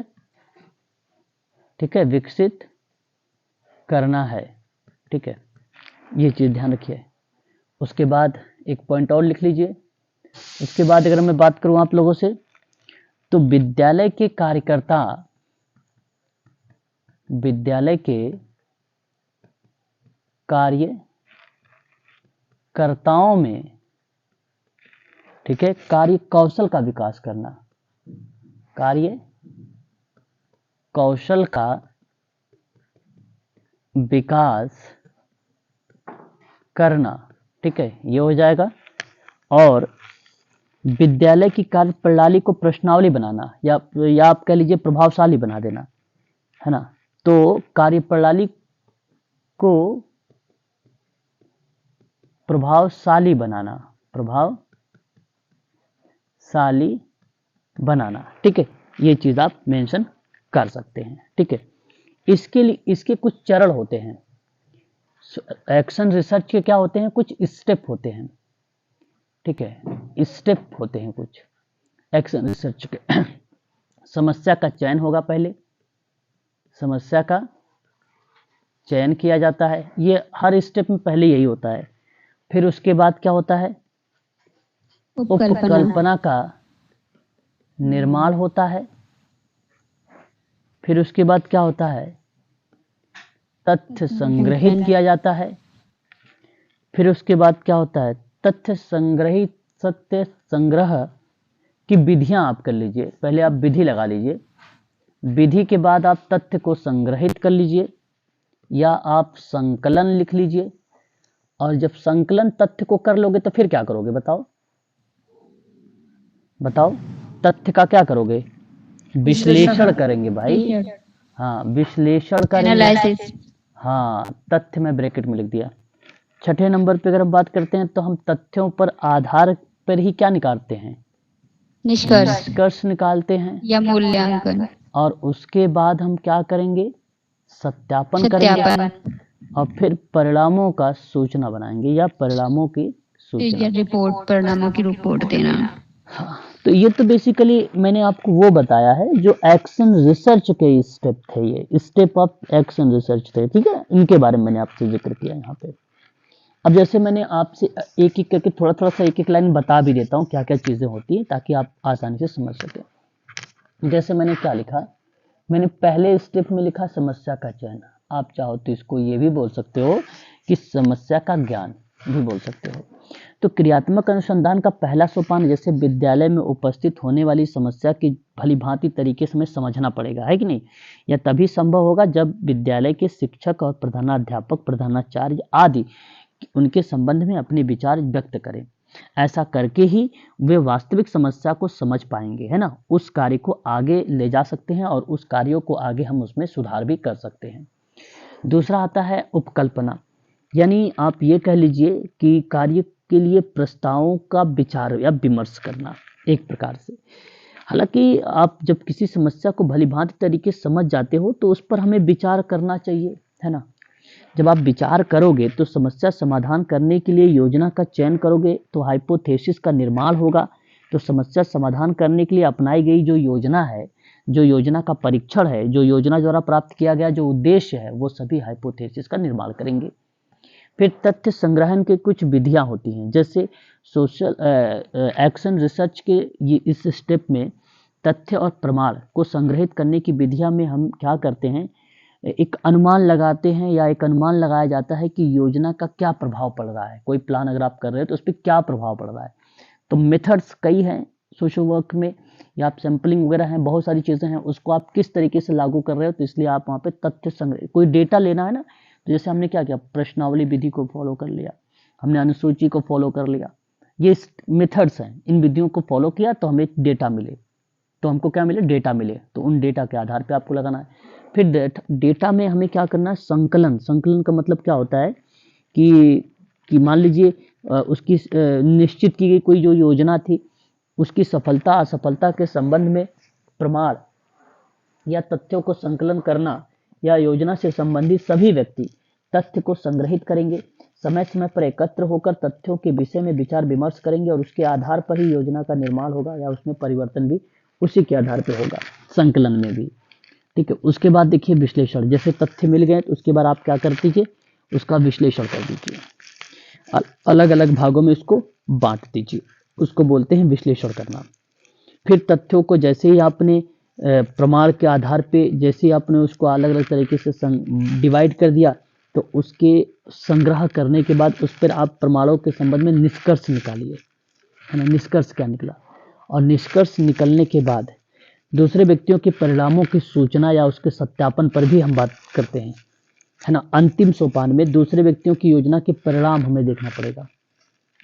ठीक है, विकसित करना है, ठीक है, ये चीज ध्यान रखिए। उसके बाद एक पॉइंट और लिख लीजिए। उसके बाद अगर मैं बात करूं आप लोगों से, तो विद्यालय के कार्यकर्ता, विद्यालय के कार्यकर्ताओं में, ठीक है, कार्य कौशल का विकास करना, कार्य कौशल का विकास करना, ठीक है, ये हो जाएगा। और विद्यालय की कार्य प्रणाली को प्रश्नावली बनाना, या आप कह लीजिए प्रभावशाली बना देना, है ना। तो कार्य प्रणाली को प्रभावशाली बनाना, प्रभावशाली बनाना, ठीक है, ये चीज आप मेंशन कर सकते हैं, ठीक है। इसके लिए इसके कुछ चरण होते हैं, एक्शन रिसर्च के क्या होते हैं, कुछ स्टेप होते हैं, ठीक है, स्टेप होते हैं कुछ एक्शन रिसर्च के। समस्या का चयन होगा, पहले समस्या का चयन किया जाता है, ये हर स्टेप में पहले यही होता है। फिर उसके बाद क्या होता है, उपकल्पना का निर्माण होता है। फिर उसके बाद क्या होता है, तथ्य संग्रहित किया जाता है। फिर उसके बाद क्या होता है, तथ्य संग्रह की विधियां आप कर लीजिए, पहले आप विधि लगा लीजिए, विधि के बाद आप तथ्य को संग्रहित कर लीजिए, या आप संकलन लिख लीजिए। और जब संकलन तथ्य को कर लोगे तो फिर क्या करोगे, बताओ, तथ्य का क्या करोगे, विश्लेषण करेंगे भाई, हाँ, विश्लेषण करेंगे, हाँ, तथ्य में ब्रैकेट में लिख दिया। छठे नंबर पे अगर हम बात करते हैं तो हम तथ्यों पर आधार पर ही क्या निकालते हैं, निष्कर्ष निकालते हैं या मूल्यांकन। और उसके बाद हम क्या करेंगे, सत्यापन करेंगे, और फिर परिणामों का सूचना बनाएंगे, या परिणामों की सूचना, रिपोर्ट, परिणामों की रिपोर्ट देना। हाँ, तो ये तो बेसिकली मैंने आपको वो बताया है जो एक्शन रिसर्च के स्टेप थे, ये स्टेप ऑफ एक्शन रिसर्च थे, ठीक है, इनके बारे में मैंने आपसे जिक्र किया यहाँ पे। अब जैसे मैंने आपसे एक एक करके थोड़ा थोड़ा सा एक एक लाइन बता भी देता हूँ क्या क्या चीज़ें होती हैं, ताकि आप आसानी से समझ सकें। जैसे मैंने क्या लिखा, मैंने पहले स्टेप में लिखा समस्या का चयन। आप चाहो तो इसको ये भी बोल सकते हो कि समस्या का ज्ञान भी बोल सकते हो। तो क्रियात्मक अनुसंधान का पहला सोपान जैसे विद्यालय में उपस्थित होने वाली समस्या की भली भांति तरीके से हमें समझना पड़ेगा, है कि नहीं। यह तभी संभव होगा जब विद्यालय के शिक्षक और प्रधानाध्यापक, प्रधानाचार्य आदि उनके संबंध में अपने विचार व्यक्त करें। ऐसा करके ही वे वास्तविक समस्या को समझ पाएंगे, है ना। उस कार्य को आगे ले जा सकते हैं और उस कार्यों को आगे हम उसमें सुधार भी कर सकते हैं। दूसरा आता है उपकल्पना, यानी आप ये कह लीजिए कि कार्य के लिए प्रस्तावों का विचार या विमर्श करना एक प्रकार से। हालांकि आप जब किसी समस्या को भली भांति तरीके से समझ जाते हो तो उस पर हमें विचार करना चाहिए, है ना। जब आप विचार करोगे तो समस्या समाधान करने के लिए योजना का चयन करोगे, तो हाइपोथेसिस का निर्माण होगा। तो समस्या समाधान करने के लिए अपनाई गई जो योजना है, जो योजना का परीक्षण है, जो योजना द्वारा प्राप्त किया गया जो उद्देश्य है, वो सभी हाइपोथेसिस का निर्माण करेंगे। फिर तथ्य संग्रहण के कुछ विधियां होती हैं, जैसे सोशल एक्शन रिसर्च के ये इस स्टेप में तथ्य और प्रमाण को संग्रहित करने की विधियां में हम क्या करते हैं, एक अनुमान लगाते हैं या एक अनुमान लगाया जाता है कि योजना का क्या प्रभाव पड़ रहा है। कोई प्लान अगर आप कर रहे हो तो उस पर क्या प्रभाव पड़ रहा है। तो मेथड्स कई हैं सोशल वर्क में, या आप सैम्पलिंग वगैरह हैं, बहुत सारी चीज़ें हैं, उसको आप किस तरीके से लागू कर रहे हो। तो इसलिए आप वहाँ पे तथ्य संग्रह, कोई डेटा लेना है ना, तो जैसे हमने क्या किया, प्रश्नावली विधि को फॉलो कर लिया, हमने अनुसूची को फॉलो कर लिया, ये मेथड्स हैं, इन विधियों को फॉलो किया तो हमें डेटा मिले, तो हमको क्या मिले, डेटा मिले, तो उन डेटा के आधार पे आपको लगाना है। फिर डेटा में हमें क्या करना है, संकलन। संकलन का मतलब क्या होता है कि मान लीजिए उसकी निश्चित की गई कोई जो योजना थी, उसकी सफलता असफलता के संबंध में प्रमाण या तथ्यों को संकलन करना, या योजना से संबंधित सभी व्यक्ति तथ्य को संग्रहित करेंगे, समय समय पर एकत्र होकर तथ्यों के विषय में विचार विमर्श करेंगे और उसके आधार पर ही योजना का निर्माण होगा या उसमें परिवर्तन भी उसी के आधार पर होगा, संकलन में भी, ठीक है। उसके बाद देखिए विश्लेषण, जैसे तथ्य मिल गए तो उसके बाद आप क्या कर दीजिए, उसका विश्लेषण कर दीजिए, अलग अलग भागों में उसको बांट दीजिए, उसको बोलते हैं विश्लेषण करना। फिर तथ्यों को जैसे ही आपने प्रमाण के आधार पे जैसे ही आपने उसको अलग अलग तरीके से डिवाइड कर दिया, तो उसके संग्रह करने के बाद उस पर आप प्रमाणों के संबंध में निष्कर्ष निकालिए, है ना। निष्कर्ष क्या निकला, और निष्कर्ष निकलने के बाद दूसरे व्यक्तियों के परिणामों की सूचना या उसके सत्यापन पर भी हम बात करते हैं, है ना। अंतिम सोपान में दूसरे व्यक्तियों की योजना के परिणाम हमें देखना पड़ेगा,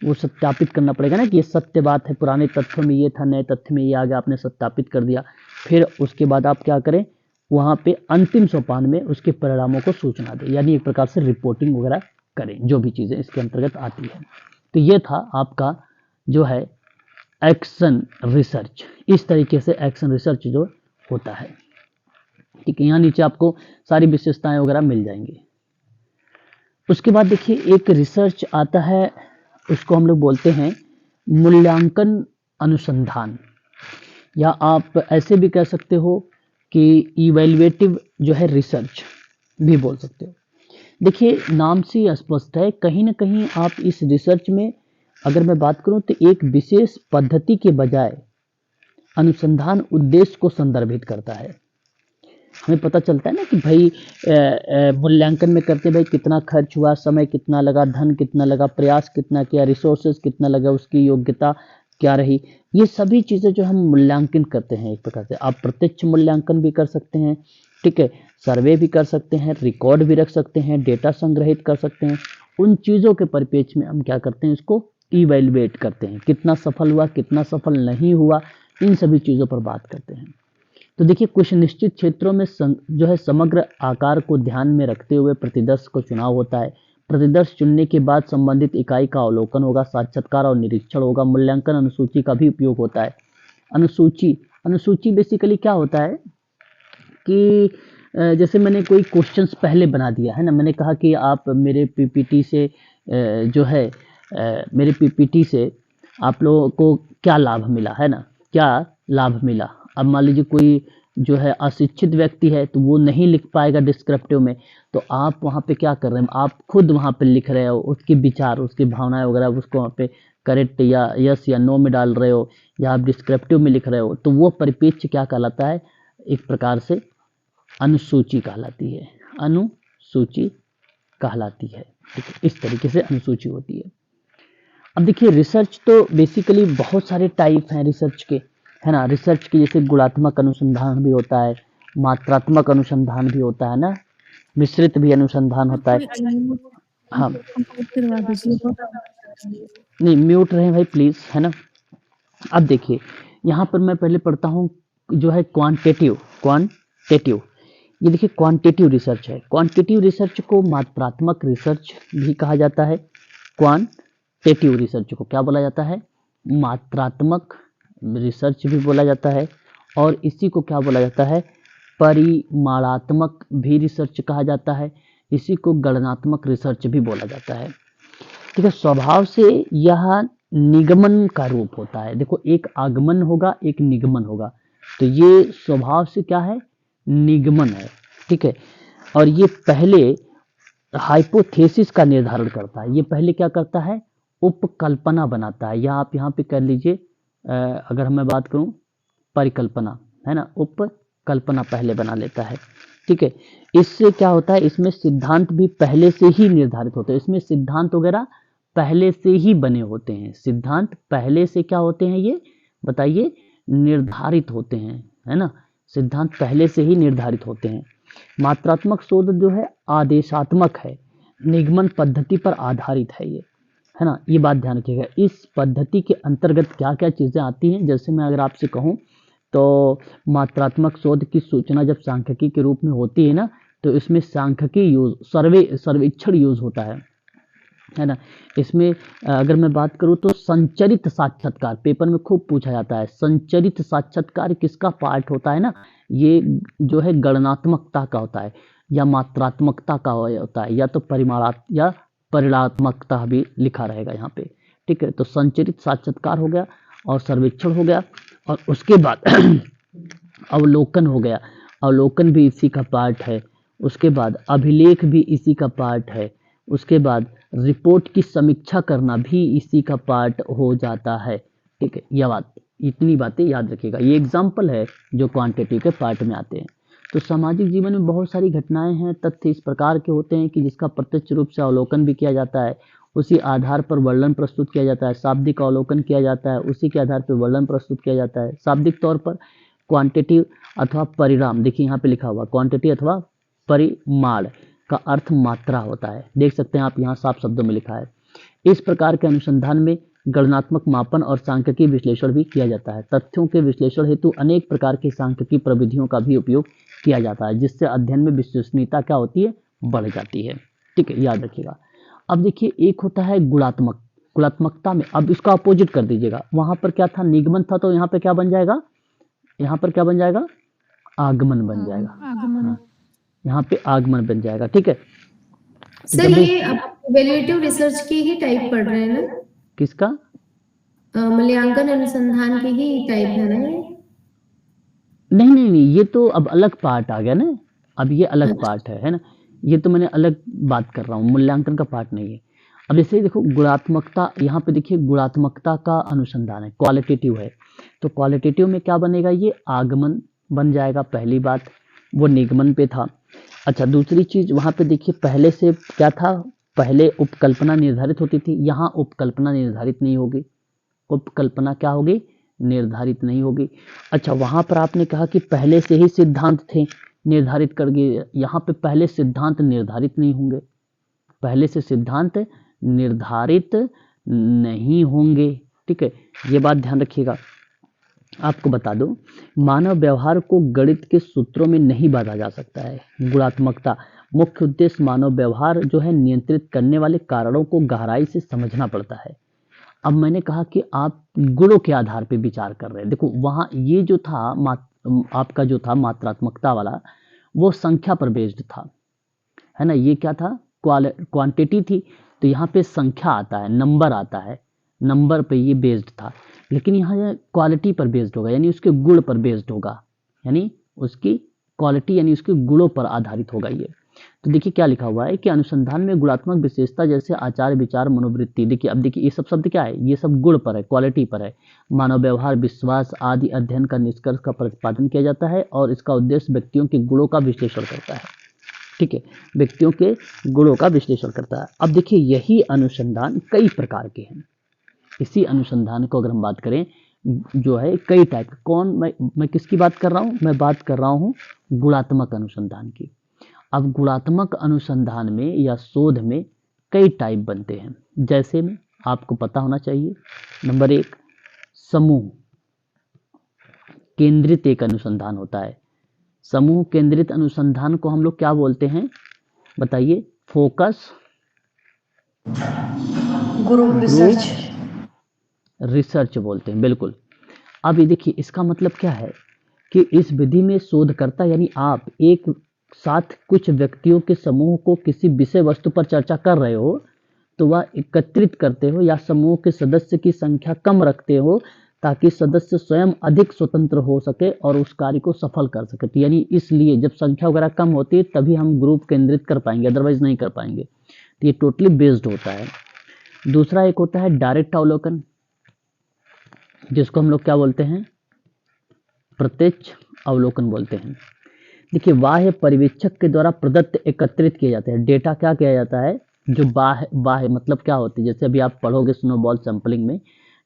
वो सत्यापित करना पड़ेगा ना कि ये सत्य बात है, पुराने तथ्यों में ये था, नए तथ्य में ये आ गया, आपने सत्यापित कर दिया। फिर उसके बाद आप क्या करें, वहाँ पे अंतिम सोपान में उसके परिणामों को सूचना दें, यानी एक प्रकार से रिपोर्टिंग वगैरह करें, जो भी चीज़ें इसके अंतर्गत आती है। तो ये था आपका जो है एक्शन रिसर्च। इस तरीके से एक्शन रिसर्च जो होता है, ठीक है। यहाँ नीचे आपको सारी विशेषताएं वगैरह मिल जाएंगी। उसके बाद देखिए एक रिसर्च आता है, उसको हम लोग बोलते हैं मूल्यांकन अनुसंधान, या आप ऐसे भी कह सकते हो कि इवैल्यूएटिव जो है रिसर्च भी बोल सकते हो। देखिए नाम से ही स्पष्ट है, कहीं ना कहीं आप इस रिसर्च में अगर मैं बात करूं तो एक विशेष पद्धति के बजाय अनुसंधान उद्देश्य को संदर्भित करता है। हमें पता चलता है ना कि भाई मूल्यांकन में करते भाई कितना खर्च हुआ, समय कितना लगा, धन कितना लगा, प्रयास कितना किया, रिसोर्सेज कितना लगा, उसकी योग्यता क्या रही, ये सभी चीज़ें जो हम मूल्यांकन करते हैं। एक प्रकार से आप प्रत्यक्ष मूल्यांकन भी कर सकते हैं, ठीक है, सर्वे भी कर सकते हैं, रिकॉर्ड भी रख सकते हैं, डेटा संग्रहित कर सकते हैं। उन चीज़ों के परिप्रेक्ष्य में हम क्या करते हैं, इसको इवैल्यूएट करते हैं, कितना सफल हुआ, कितना सफल नहीं हुआ, इन सभी चीज़ों पर बात करते हैं। तो देखिए कुछ निश्चित क्षेत्रों में जो है समग्र आकार को ध्यान में रखते हुए प्रतिदर्श को चुनाव होता है। प्रतिदर्श चुनने के बाद संबंधित इकाई का अवलोकन होगा, साक्षात्कार और निरीक्षण होगा। मूल्यांकन अनुसूची का भी उपयोग होता है। अनुसूची बेसिकली क्या होता है कि जैसे मैंने कोई क्वेश्चंस पहले बना दिया है ना, मैंने कहा कि आप मेरे पीपीटी से जो है मेरे पीपीटी से आप लोगों को क्या लाभ मिला, है ना, क्या लाभ मिला। अब मान लीजिए कोई जो है अशिक्षित व्यक्ति है तो वो नहीं लिख पाएगा डिस्क्रिप्टिव में, तो आप वहाँ पे क्या कर रहे हैं, आप खुद वहाँ पे लिख रहे हो उसके विचार, उसकी भावनाएं वगैरह, उसको वहाँ पे करेक्ट या यस या नो में डाल रहे हो, या आप डिस्क्रिप्टिव में लिख रहे हो, तो वो परिप्रेक्ष्य क्या कहलाता है, एक प्रकार से अनुसूची कहलाती है, अनुसूची कहलाती है। ठीक है, इस तरीके से अनुसूची होती है। अब देखिए रिसर्च तो बेसिकली बहुत सारे टाइप हैं रिसर्च के, है ना। रिसर्च के जैसे गुणात्मक अनुसंधान भी होता है, मात्रात्मक अनुसंधान भी होता है ना, मिश्रित भी अनुसंधान होता है। हाँ नहीं, म्यूट रहे भाई प्लीज, है ना। अब देखिए यहाँ पर मैं पहले पढ़ता हूँ जो है क्वांटिटेटिव। ये देखिए क्वांटिटेटिव रिसर्च है। क्वांटिटेटिव रिसर्च को मात्रात्मक रिसर्च भी कहा जाता है। क्वांटिटेटिव रिसर्च को क्या बोला जाता है, मात्रात्मक रिसर्च भी बोला जाता है, और इसी को क्या बोला जाता है, परिमाणात्मक भी रिसर्च कहा जाता है, इसी को गणनात्मक रिसर्च भी बोला जाता है। ठीक है, स्वभाव से यह निगमन का रूप होता है। देखो एक आगमन होगा, एक निगमन होगा, तो ये स्वभाव से क्या है, निगमन है। ठीक है, और ये पहले हाइपोथेसिस का निर्धारण करता है। ये पहले क्या करता है, उपकल्पना बनाता है, या आप यहाँ पे कर लीजिए अगर मैं बात करूँ परिकल्पना, है ना, उपकल्पना पहले बना लेता है। ठीक है, इससे क्या होता है, इसमें सिद्धांत भी पहले से ही निर्धारित होते हैं, इसमें सिद्धांत वगैरह पहले से ही बने होते हैं। सिद्धांत पहले से क्या होते हैं, ये बताइए, निर्धारित होते हैं, है ना, सिद्धांत पहले से ही निर्धारित होते हैं। मात्रात्मक शोध जो है आदेशात्मक है, निगमन पद्धति पर आधारित है ये, है ना, ये बात ध्यान रखिएगा। इस पद्धति के अंतर्गत क्या क्या चीज़ें आती हैं, जैसे मैं अगर आपसे कहूँ तो मात्रात्मक शोध की सूचना जब सांख्यिकी के रूप में होती है ना, तो इसमें सांख्यिकी यूज, सर्वेक्षण यूज होता है ना। इसमें अगर मैं बात करूँ तो संचरित साक्षात्कार पेपर में खूब पूछा जाता है। संचरित साक्षात्कार किसका पार्ट होता है ना, ये जो है गणनात्मकता का होता है, या मात्रात्मकता का होता है, या तो या परिणात्मकता भी लिखा रहेगा यहाँ पे। ठीक है, तो संचरित साक्षात्कार हो गया, और सर्वेक्षण हो गया, और उसके बाद अवलोकन हो गया, अवलोकन भी इसी का पार्ट है। उसके बाद अभिलेख भी इसी का पार्ट है। उसके बाद रिपोर्ट की समीक्षा करना भी इसी का पार्ट हो जाता है। ठीक है, यह बात, इतनी बातें याद रखिएगा, ये एग्जाम्पल है जो क्वांटिटेटिव के पार्ट में आते हैं। तो सामाजिक जीवन में बहुत सारी घटनाएं हैं, तथ्य इस प्रकार के होते हैं कि जिसका प्रत्यक्ष रूप से अवलोकन भी किया जाता है, उसी आधार पर वर्णन प्रस्तुत किया जाता है, शाब्दिक अवलोकन किया जाता है, उसी के आधार पर वर्णन प्रस्तुत किया जाता है। शाब्दिक तौर पर क्वांटिटी अथवा परिणाम, देखिए यहाँ पे लिखा हुआ क्वांटिटी अथवा परिमाण का अर्थ मात्रा होता है, देख सकते हैं आप, यहाँ साफ शब्दों में लिखा है। इस प्रकार के अनुसंधान में गणनात्मक मापन और सांख्यिकी विश्लेषण भी किया जाता है। तथ्यों के विश्लेषण हेतु अनेक प्रकार की सांख्यिकी प्रविधियों का भी उपयोग किया जाता है, जिससे अध्ययन में विश्वसनीयता क्या होती है, बढ़ जाती है। ठीक है, याद रखिएगा। अब देखिए एक होता है गुणात्मकता में, अब इसका अपोजिट कर दीजिएगा, वहां पर क्या था, निगमन था, तो यहाँ पे क्या बन जाएगा, यहाँ पर क्या बन जाएगा, आगमन बन जाएगा, हाँ, यहाँ पे आगमन बन जाएगा। ठीक है सर, ये आप इवैल्यूएटिव रिसर्च की ही टाइप पढ़ रहे हैं ना, किसका, मूल्यांकन अनुसंधान की ही टाइप है ना ये? नहीं, ये तो अब अलग पार्ट आ गया ना, अब ये अलग पार्ट है ना, ये तो मैंने अलग बात कर रहा हूँ, मूल्यांकन का पार्ट नहीं है। अब जैसे देखो गुणात्मकता, यहाँ पे देखिए गुणात्मकता का अनुसंधान है, क्वालिटेटिव है, तो क्वालिटेटिव में क्या बनेगा, ये आगमन बन जाएगा, पहली बात, वो निगमन पे था। अच्छा, दूसरी चीज वहाँ पे देखिए पहले से क्या था, पहले उपकल्पना निर्धारित होती थी, यहाँ उपकल्पना निर्धारित नहीं होगी, उपकल्पना क्या होगी, निर्धारित नहीं होगी। अच्छा, वहां पर आपने कहा कि पहले से ही सिद्धांत थे निर्धारित कर गए, यहाँ पे पहले सिद्धांत निर्धारित नहीं होंगे, पहले से सिद्धांत निर्धारित नहीं होंगे। ठीक है, ये बात ध्यान रखिएगा। आपको बता दो, मानव व्यवहार को गणित के सूत्रों में नहीं बांधा जा सकता है। गुणात्मकता मुख्य उद्देश्य मानव व्यवहार जो है नियंत्रित करने वाले कारणों को गहराई से समझना पड़ता है। अब मैंने कहा कि आप गुणों के आधार पर विचार कर रहे हैं, देखो वहाँ ये जो था आपका जो था मात्रात्मकता वाला, वो संख्या पर बेस्ड था, है ना, ये क्या था, क्वांटिटी थी, तो यहाँ पे संख्या आता है, नंबर आता है, नंबर पे ये बेस्ड था। लेकिन यहाँ क्वालिटी पर बेस्ड होगा, यानी उसके गुण पर बेस्ड होगा, यानी उसकी क्वालिटी यानी उसके गुणों पर आधारित होगा ये। तो देखिए क्या लिखा हुआ है कि अनुसंधान में गुणात्मक विशेषता जैसे आचार विचार मनोवृत्ति, देखिए अब देखिए ये सब शब्द क्या है, ये सब गुण पर है, क्वालिटी पर है, मानव व्यवहार विश्वास आदि अध्ययन का निष्कर्ष का प्रतिपादन किया जाता है और इसका उद्देश्य व्यक्तियों के गुणों का विश्लेषण करता है। ठीक है, व्यक्तियों के गुणों का विश्लेषण करता है। अब देखिए यही अनुसंधान कई प्रकार के हैं। इसी अनुसंधान को अगर हम बात करें जो है कई टाइप, कौन मैं किसकी बात कर रहा हूँ, मैं बात कर रहा हूँ गुणात्मक अनुसंधान की। अब गुणात्मक अनुसंधान में या शोध में कई टाइप बनते हैं, जैसे में आपको पता होना चाहिए। नंबर 1, समूह केंद्रित एक अनुसंधान होता है। समूह केंद्रित अनुसंधान को हम लोग क्या बोलते हैं, बताइए? फोकस ग्रुप रिसर्च बोलते हैं, बिल्कुल। अब ये देखिए इसका मतलब क्या है कि इस विधि में शोधकर्ता यानी आप एक साथ कुछ व्यक्तियों के समूह को किसी विषय वस्तु पर चर्चा कर रहे हो, तो वह एकत्रित करते हो या समूह के सदस्य की संख्या कम रखते हो ताकि सदस्य स्वयं अधिक स्वतंत्र हो सके और उस कार्य को सफल कर सके। तो यानी इसलिए जब संख्या वगैरह कम होती है तभी हम ग्रुप केंद्रित कर पाएंगे, अदरवाइज नहीं कर पाएंगे। तो ये टोटली बेस्ड होता है। दूसरा एक होता है डायरेक्ट अवलोकन, जिसको हम लोग क्या बोलते हैं, प्रत्यक्ष अवलोकन बोलते हैं। देखिए बाह्य पर्यवेक्षक के द्वारा प्रदत्त एकत्रित किए जाते हैं डेटा। क्या किया जाता है, जो बाह्य मतलब क्या होती है, जैसे अभी आप पढ़ोगे स्नोबॉल सैंपलिंग में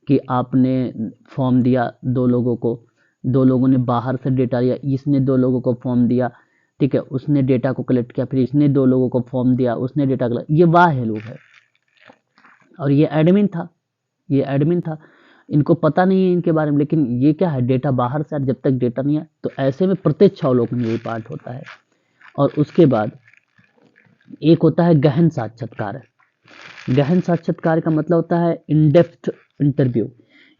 कि आपने फॉर्म दिया 2 लोगों को, 2 लोगों ने बाहर से डेटा लिया, इसने 2 लोगों को फॉर्म दिया, ठीक है, उसने डेटा को कलेक्ट किया, फिर इसने 2 लोगों को फॉर्म दिया, उसने डेटा कलेक्ट, ये बाह्य लोग है। और ये एडमिन था, इनको पता नहीं है इनके बारे में, लेकिन ये क्या है, डेटा बाहर से, जब तक डेटा नहीं है तो ऐसे में प्रत्यक्ष अवलोकन यही पार्ट होता है। और उसके बाद एक होता है गहन साक्षात्कार। गहन साक्षात्कार का मतलब होता है इन डेप्थ इंटरव्यू।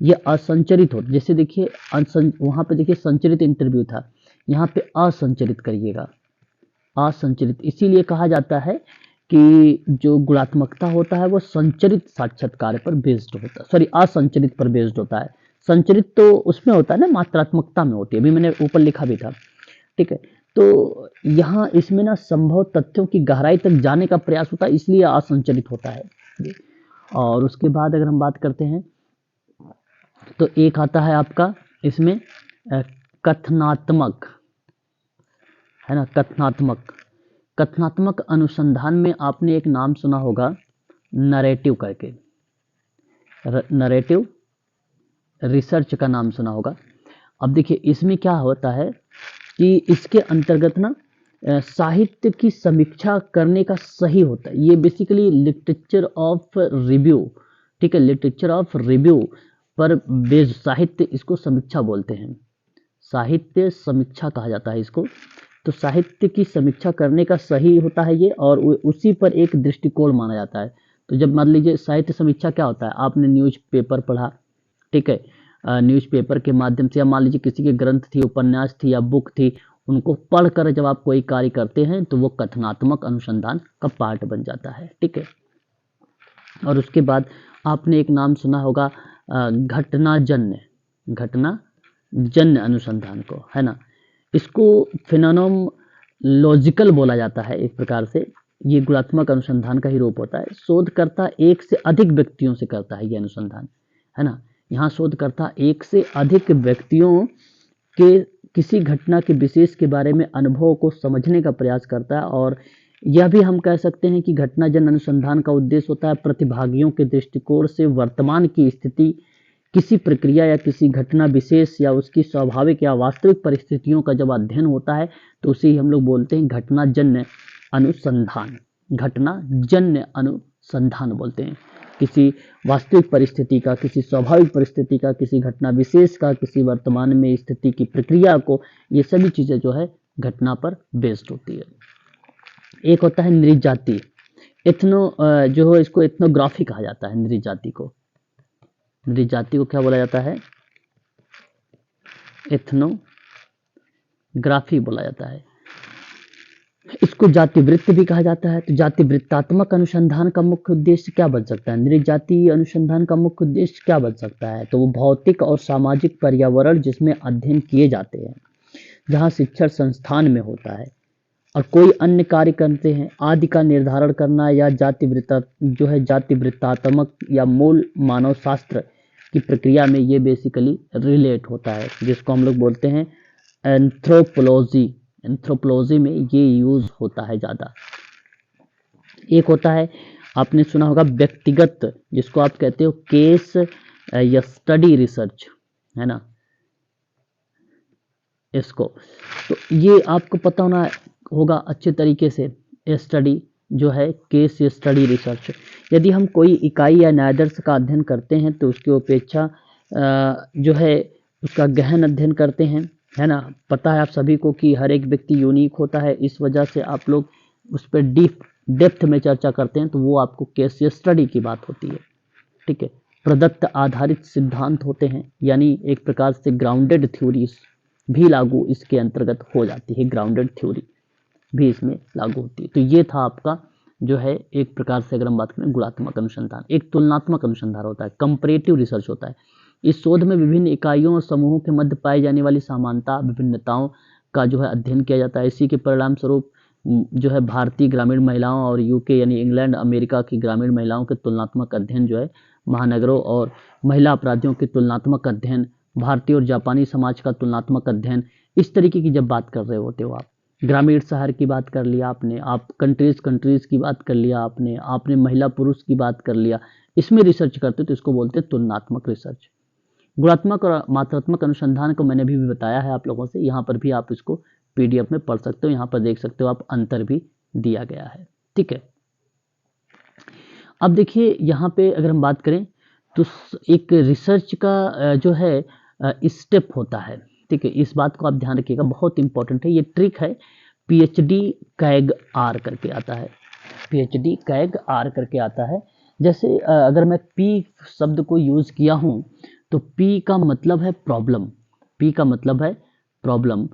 ये असंचरित होता, जैसे देखिए वहां पे देखिए संचरित इंटरव्यू था, यहाँ पे असंचरित करिएगा, असंचरित। इसीलिए कहा जाता है कि जो गुणात्मकता होता है वो संचरित साक्षात्कार पर बेस्ड होता है, सॉरी असंचरित पर बेस्ड होता है। संचरित तो उसमें होता है ना, मात्रात्मकता में होती है, अभी मैंने ऊपर लिखा भी था, ठीक है। तो यहाँ इसमें ना संभव तथ्यों की गहराई तक जाने का प्रयास होता है, इसलिए असंचरित होता है। और उसके बाद अगर हम बात करते हैं तो एक आता है आपका इसमें कथनात्मक, है ना, कथनात्मक अनुसंधान में आपने एक नाम सुना होगा नरेटिव करके, नरेटिव रिसर्च का नाम सुना होगा। अब देखिए इसमें क्या होता है कि इसके अंतर्गत ना साहित्य की समीक्षा करने का सही होता है, ये बेसिकली लिटरेचर ऑफ रिव्यू, ठीक है, लिटरेचर ऑफ रिव्यू पर बेस्ड साहित्य, इसको समीक्षा बोलते हैं, साहित्य समीक्षा कहा जाता है इसको। तो साहित्य की समीक्षा करने का सही होता है ये, और उसी पर एक दृष्टिकोण माना जाता है। तो जब मान लीजिए साहित्य समीक्षा क्या होता है, आपने न्यूज़पेपर पढ़ा, ठीक है, न्यूज़पेपर के माध्यम से, या मान लीजिए किसी की ग्रंथ थी, उपन्यास थी या बुक थी, उनको पढ़कर जब आप कोई कार्य करते हैं तो वो कथनात्मक अनुसंधान का पार्ट बन जाता है, ठीक है। और उसके बाद आपने एक नाम सुना होगा घटनाजन्य अनुसंधान को, है ना, इसको फिनोमेनोलॉजिकल बोला जाता है एक प्रकार से। ये गुणात्मक अनुसंधान का ही रूप होता है। शोधकर्ता एक से अधिक व्यक्तियों से करता है ये अनुसंधान, है ना। यहाँ शोधकर्ता एक से अधिक व्यक्तियों के किसी घटना के विशेष के बारे में अनुभव को समझने का प्रयास करता है। और यह भी हम कह सकते हैं कि घटनाजन्य अनुसंधान का उद्देश्य होता है प्रतिभागियों के दृष्टिकोण से वर्तमान की स्थिति, किसी प्रक्रिया या किसी घटना विशेष या उसकी स्वाभाविक या वास्तविक परिस्थितियों का जब अध्ययन होता है तो उसे हम लोग बोलते हैं घटनाजन्य अनुसंधान। घटनाजन्य अनुसंधान बोलते हैं किसी वास्तविक परिस्थिति का, किसी स्वाभाविक परिस्थिति का, किसी घटना विशेष का, किसी वर्तमान में स्थिति की प्रक्रिया को, ये सभी चीजें जो है घटना पर बेस्ड होती है। एक होता है नृजाति, जो है इसको एथनोग्राफी कहा जाता है। नृजाति को क्या बोला जाता है, एथनोग्राफी बोला जाता है। इसको जातिवृत्त भी कहा जाता है। तो जातिवृत्तात्मक अनुसंधान का मुख्य उद्देश्य क्या बन सकता है? नृजातीय अनुसंधान का मुख्य उद्देश्य क्या बन सकता है? तो वो भौतिक और सामाजिक पर्यावरण जिसमें अध्ययन किए जाते हैं, जहाँ शिक्षण संस्थान में होता है और कोई अन्य कार्य करते हैं, आदि का निर्धारण करना, या जातिवृत्तात्मक या मूल मानव शास्त्र की प्रक्रिया में ये बेसिकली रिलेट होता है, जिसको हम लोग बोलते हैं एंथ्रोपोलॉजी। एंथ्रोपोलॉजी में ये यूज होता है ज़्यादा। एक होता है, आपने सुना होगा व्यक्तिगत, जिसको आप कहते हो केस या स्टडी रिसर्च, है ना, इसको। तो ये आपको पता होगा अच्छे तरीके से। स्टडी जो है केस या स्टडी रिसर्च, यदि हम कोई इकाई या न्यायादर्श का अध्ययन करते हैं तो उसकी अपेक्षा जो है उसका गहन अध्ययन करते हैं, है ना। पता है आप सभी को कि हर एक व्यक्ति यूनिक होता है, इस वजह से आप लोग उस पर डेप्थ में चर्चा करते हैं, तो वो आपको केस या स्टडी की बात होती है, ठीक है। प्रदत्त आधारित सिद्धांत होते हैं, यानी एक प्रकार से ग्राउंडेड थ्योरीज भी लागू इसके अंतर्गत हो जाती है, ग्राउंडेड थ्योरी भी इसमें लागू होती है। तो ये था आपका जो है एक प्रकार से, अगर हम बात करें गुणात्मक अनुसंधान। एक तुलनात्मक अनुसंधान होता है, कंपैरेटिव रिसर्च होता है। इस शोध में विभिन्न इकाइयों और समूहों के मध्य पाई जाने वाली समानता, विभिन्नताओं का जो है अध्ययन किया जाता है। इसी के परिणाम स्वरूप जो है भारतीय ग्रामीण महिलाओं और यूके यानी इंग्लैंड अमेरिका की ग्रामीण महिलाओं के तुलनात्मक अध्ययन जो है, महानगरों और महिला अपराधियों के तुलनात्मक अध्ययन, भारतीय और जापानी समाज का तुलनात्मक अध्ययन, इस तरीके की जब बात कर रहे होते हो आप, ग्रामीण शहर की बात कर लिया आपने, आप कंट्रीज की बात कर लिया आपने महिला पुरुष की बात कर लिया, इसमें रिसर्च करते तो इसको बोलते हैं तुलनात्मक रिसर्च। गुणात्मक और मात्रात्मक अनुसंधान को मैंने भी बताया है आप लोगों से, यहाँ पर भी आप इसको पीडीएफ में पढ़ सकते हो, यहाँ पर देख सकते हो आप, अंतर भी दिया गया है, ठीक है। अब देखिए यहाँ पे अगर हम बात करें तो एक रिसर्च का जो है स्टेप होता है, ठीक है। इस बात को आप ध्यान रखिएगा, बहुत इंपॉर्टेंट है, ये ट्रिक है। PhD कैग आर करके आता है, PhD कैग आर करके आता है। जैसे अगर मैं P शब्द को यूज किया हूँ तो P का मतलब है प्रॉब्लम, P का मतलब है प्रॉब्लम,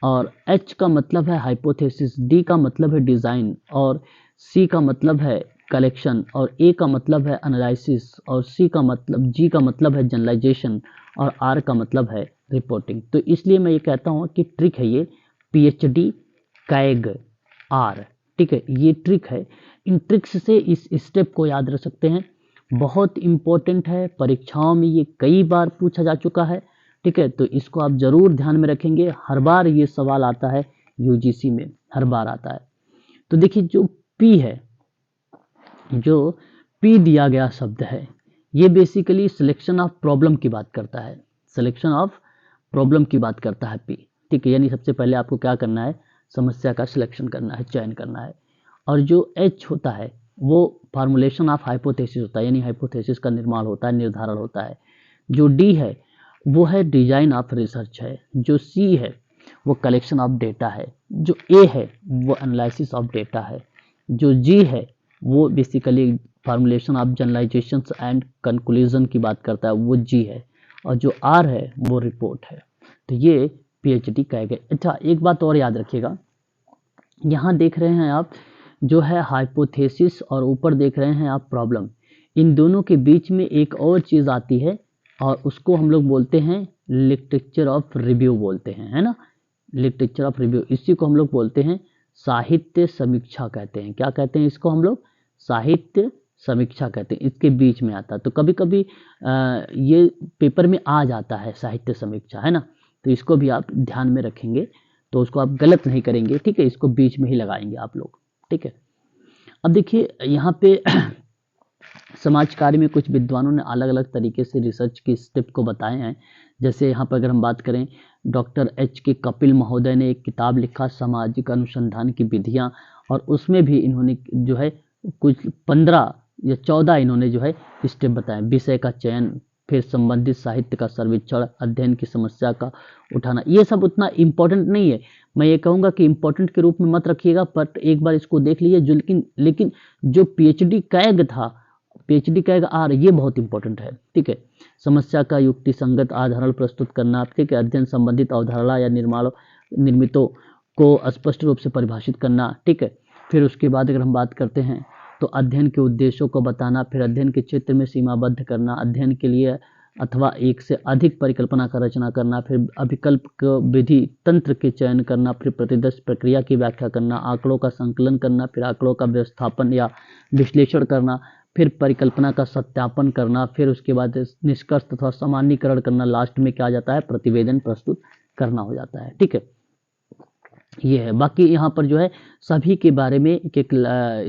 और H का मतलब है हाइपोथेसिस, D का मतलब है डिजाइन, और C का मतलब है कलेक्शन, और A का मतलब है एनालिसिस, और G का मतलब है जनरलाइजेशन, और R का मतलब है रिपोर्टिंग। तो इसलिए मैं ये कहता हूँ कि ट्रिक है ये PhD कैग आर, ठीक है, ये ट्रिक है। इन ट्रिक्स से इस स्टेप को याद रख सकते हैं, बहुत इंपॉर्टेंट है, परीक्षाओं में ये कई बार पूछा जा चुका है, ठीक है। तो इसको आप जरूर ध्यान में रखेंगे, हर बार ये सवाल आता है यूजीसी में, हर बार आता है। तो देखिए जो P है, जो P दिया गया शब्द है, ये बेसिकली सिलेक्शन ऑफ प्रॉब्लम की बात करता है, सिलेक्शन ऑफ प्रॉब्लम की बात करता है P, ठीक है। यानी सबसे पहले आपको क्या करना है, समस्या का सिलेक्शन करना है, चयन करना है। और जो H होता है वो फार्मूलेशन ऑफ हाइपोथेसिस होता है, यानी हाइपोथेसिस का निर्माण होता है, निर्धारण होता है। जो D है वो है डिजाइन ऑफ रिसर्च है। जो C है वो कलेक्शन ऑफ डेटा है। जो A है वो एनालिसिस ऑफ डेटा है। जो G है वो basically formulation of generalization and conclusion की बात करता है, वो G है। और जो R है वो रिपोर्ट है। तो ये PhD कह गए। अच्छा, एक बात और याद रखिएगा, यहाँ देख रहे हैं आप जो है हाइपोथेसिस और ऊपर देख रहे हैं आप प्रॉब्लम, इन दोनों के बीच में एक और चीज़ आती है और उसको हम लोग बोलते हैं लिटरेचर ऑफ रिव्यू बोलते हैं, है ना, लिटरेचर ऑफ रिव्यू। इसी को हम लोग बोलते हैं साहित्य समीक्षा कहते हैं। क्या कहते हैं इसको हम लोग? साहित्य समीक्षा कहते हैं। इसके बीच में आता है, तो कभी कभी ये पेपर में आ जाता है साहित्य समीक्षा, है ना, तो इसको भी आप ध्यान में रखेंगे, तो उसको आप गलत नहीं करेंगे, ठीक है, इसको बीच में ही लगाएंगे आप लोग, ठीक है। अब देखिए यहाँ पे समाज कार्य में कुछ विद्वानों ने अलग अलग तरीके से रिसर्च की स्टेप को बताए हैं। जैसे यहाँ पर अगर हम बात करें, डॉक्टर एच के कपिल महोदय ने एक किताब लिखा सामाजिक अनुसंधान की विधियाँ, और उसमें भी इन्होंने जो है कुछ 15 या 14 इन्होंने जो है स्टेप बताए। विषय का चयन, फिर संबंधित साहित्य का सर्वेक्षण, अध्ययन की समस्या का उठाना। ये सब उतना इम्पोर्टेंट नहीं है, मैं ये कहूँगा कि इम्पोर्टेंट के रूप में मत रखिएगा, बट एक बार इसको देख लीजिए। लेकिन जो PhD कैग था, PhD कैग आर, ये बहुत इंपॉर्टेंट है, ठीक है। समस्या का युक्ति संगत आधारण प्रस्तुत करना, ठीक है, अध्ययन संबंधित अवधारणा या निर्मितों को स्पष्ट रूप से परिभाषित करना, ठीक है। फिर उसके बाद अगर हम बात करते हैं तो अध्ययन के उद्देश्यों को बताना, फिर अध्ययन के क्षेत्र में सीमाबद्ध करना, अध्ययन के लिए अथवा एक से अधिक परिकल्पना का रचना करना, फिर अभिकल्प विधि तंत्र के चयन करना, फिर प्रतिदर्श प्रक्रिया की व्याख्या करना, आंकड़ों का संकलन करना, फिर आंकड़ों का व्यवस्थापन या विश्लेषण करना, फिर परिकल्पना का सत्यापन करना, फिर उसके बाद निष्कर्ष तथा सामान्यीकरण करना, लास्ट में क्या आ जाता है, प्रतिवेदन प्रस्तुत करना हो जाता है, ठीक है। ये है। बाकी यहाँ पर जो है सभी के बारे में एक एक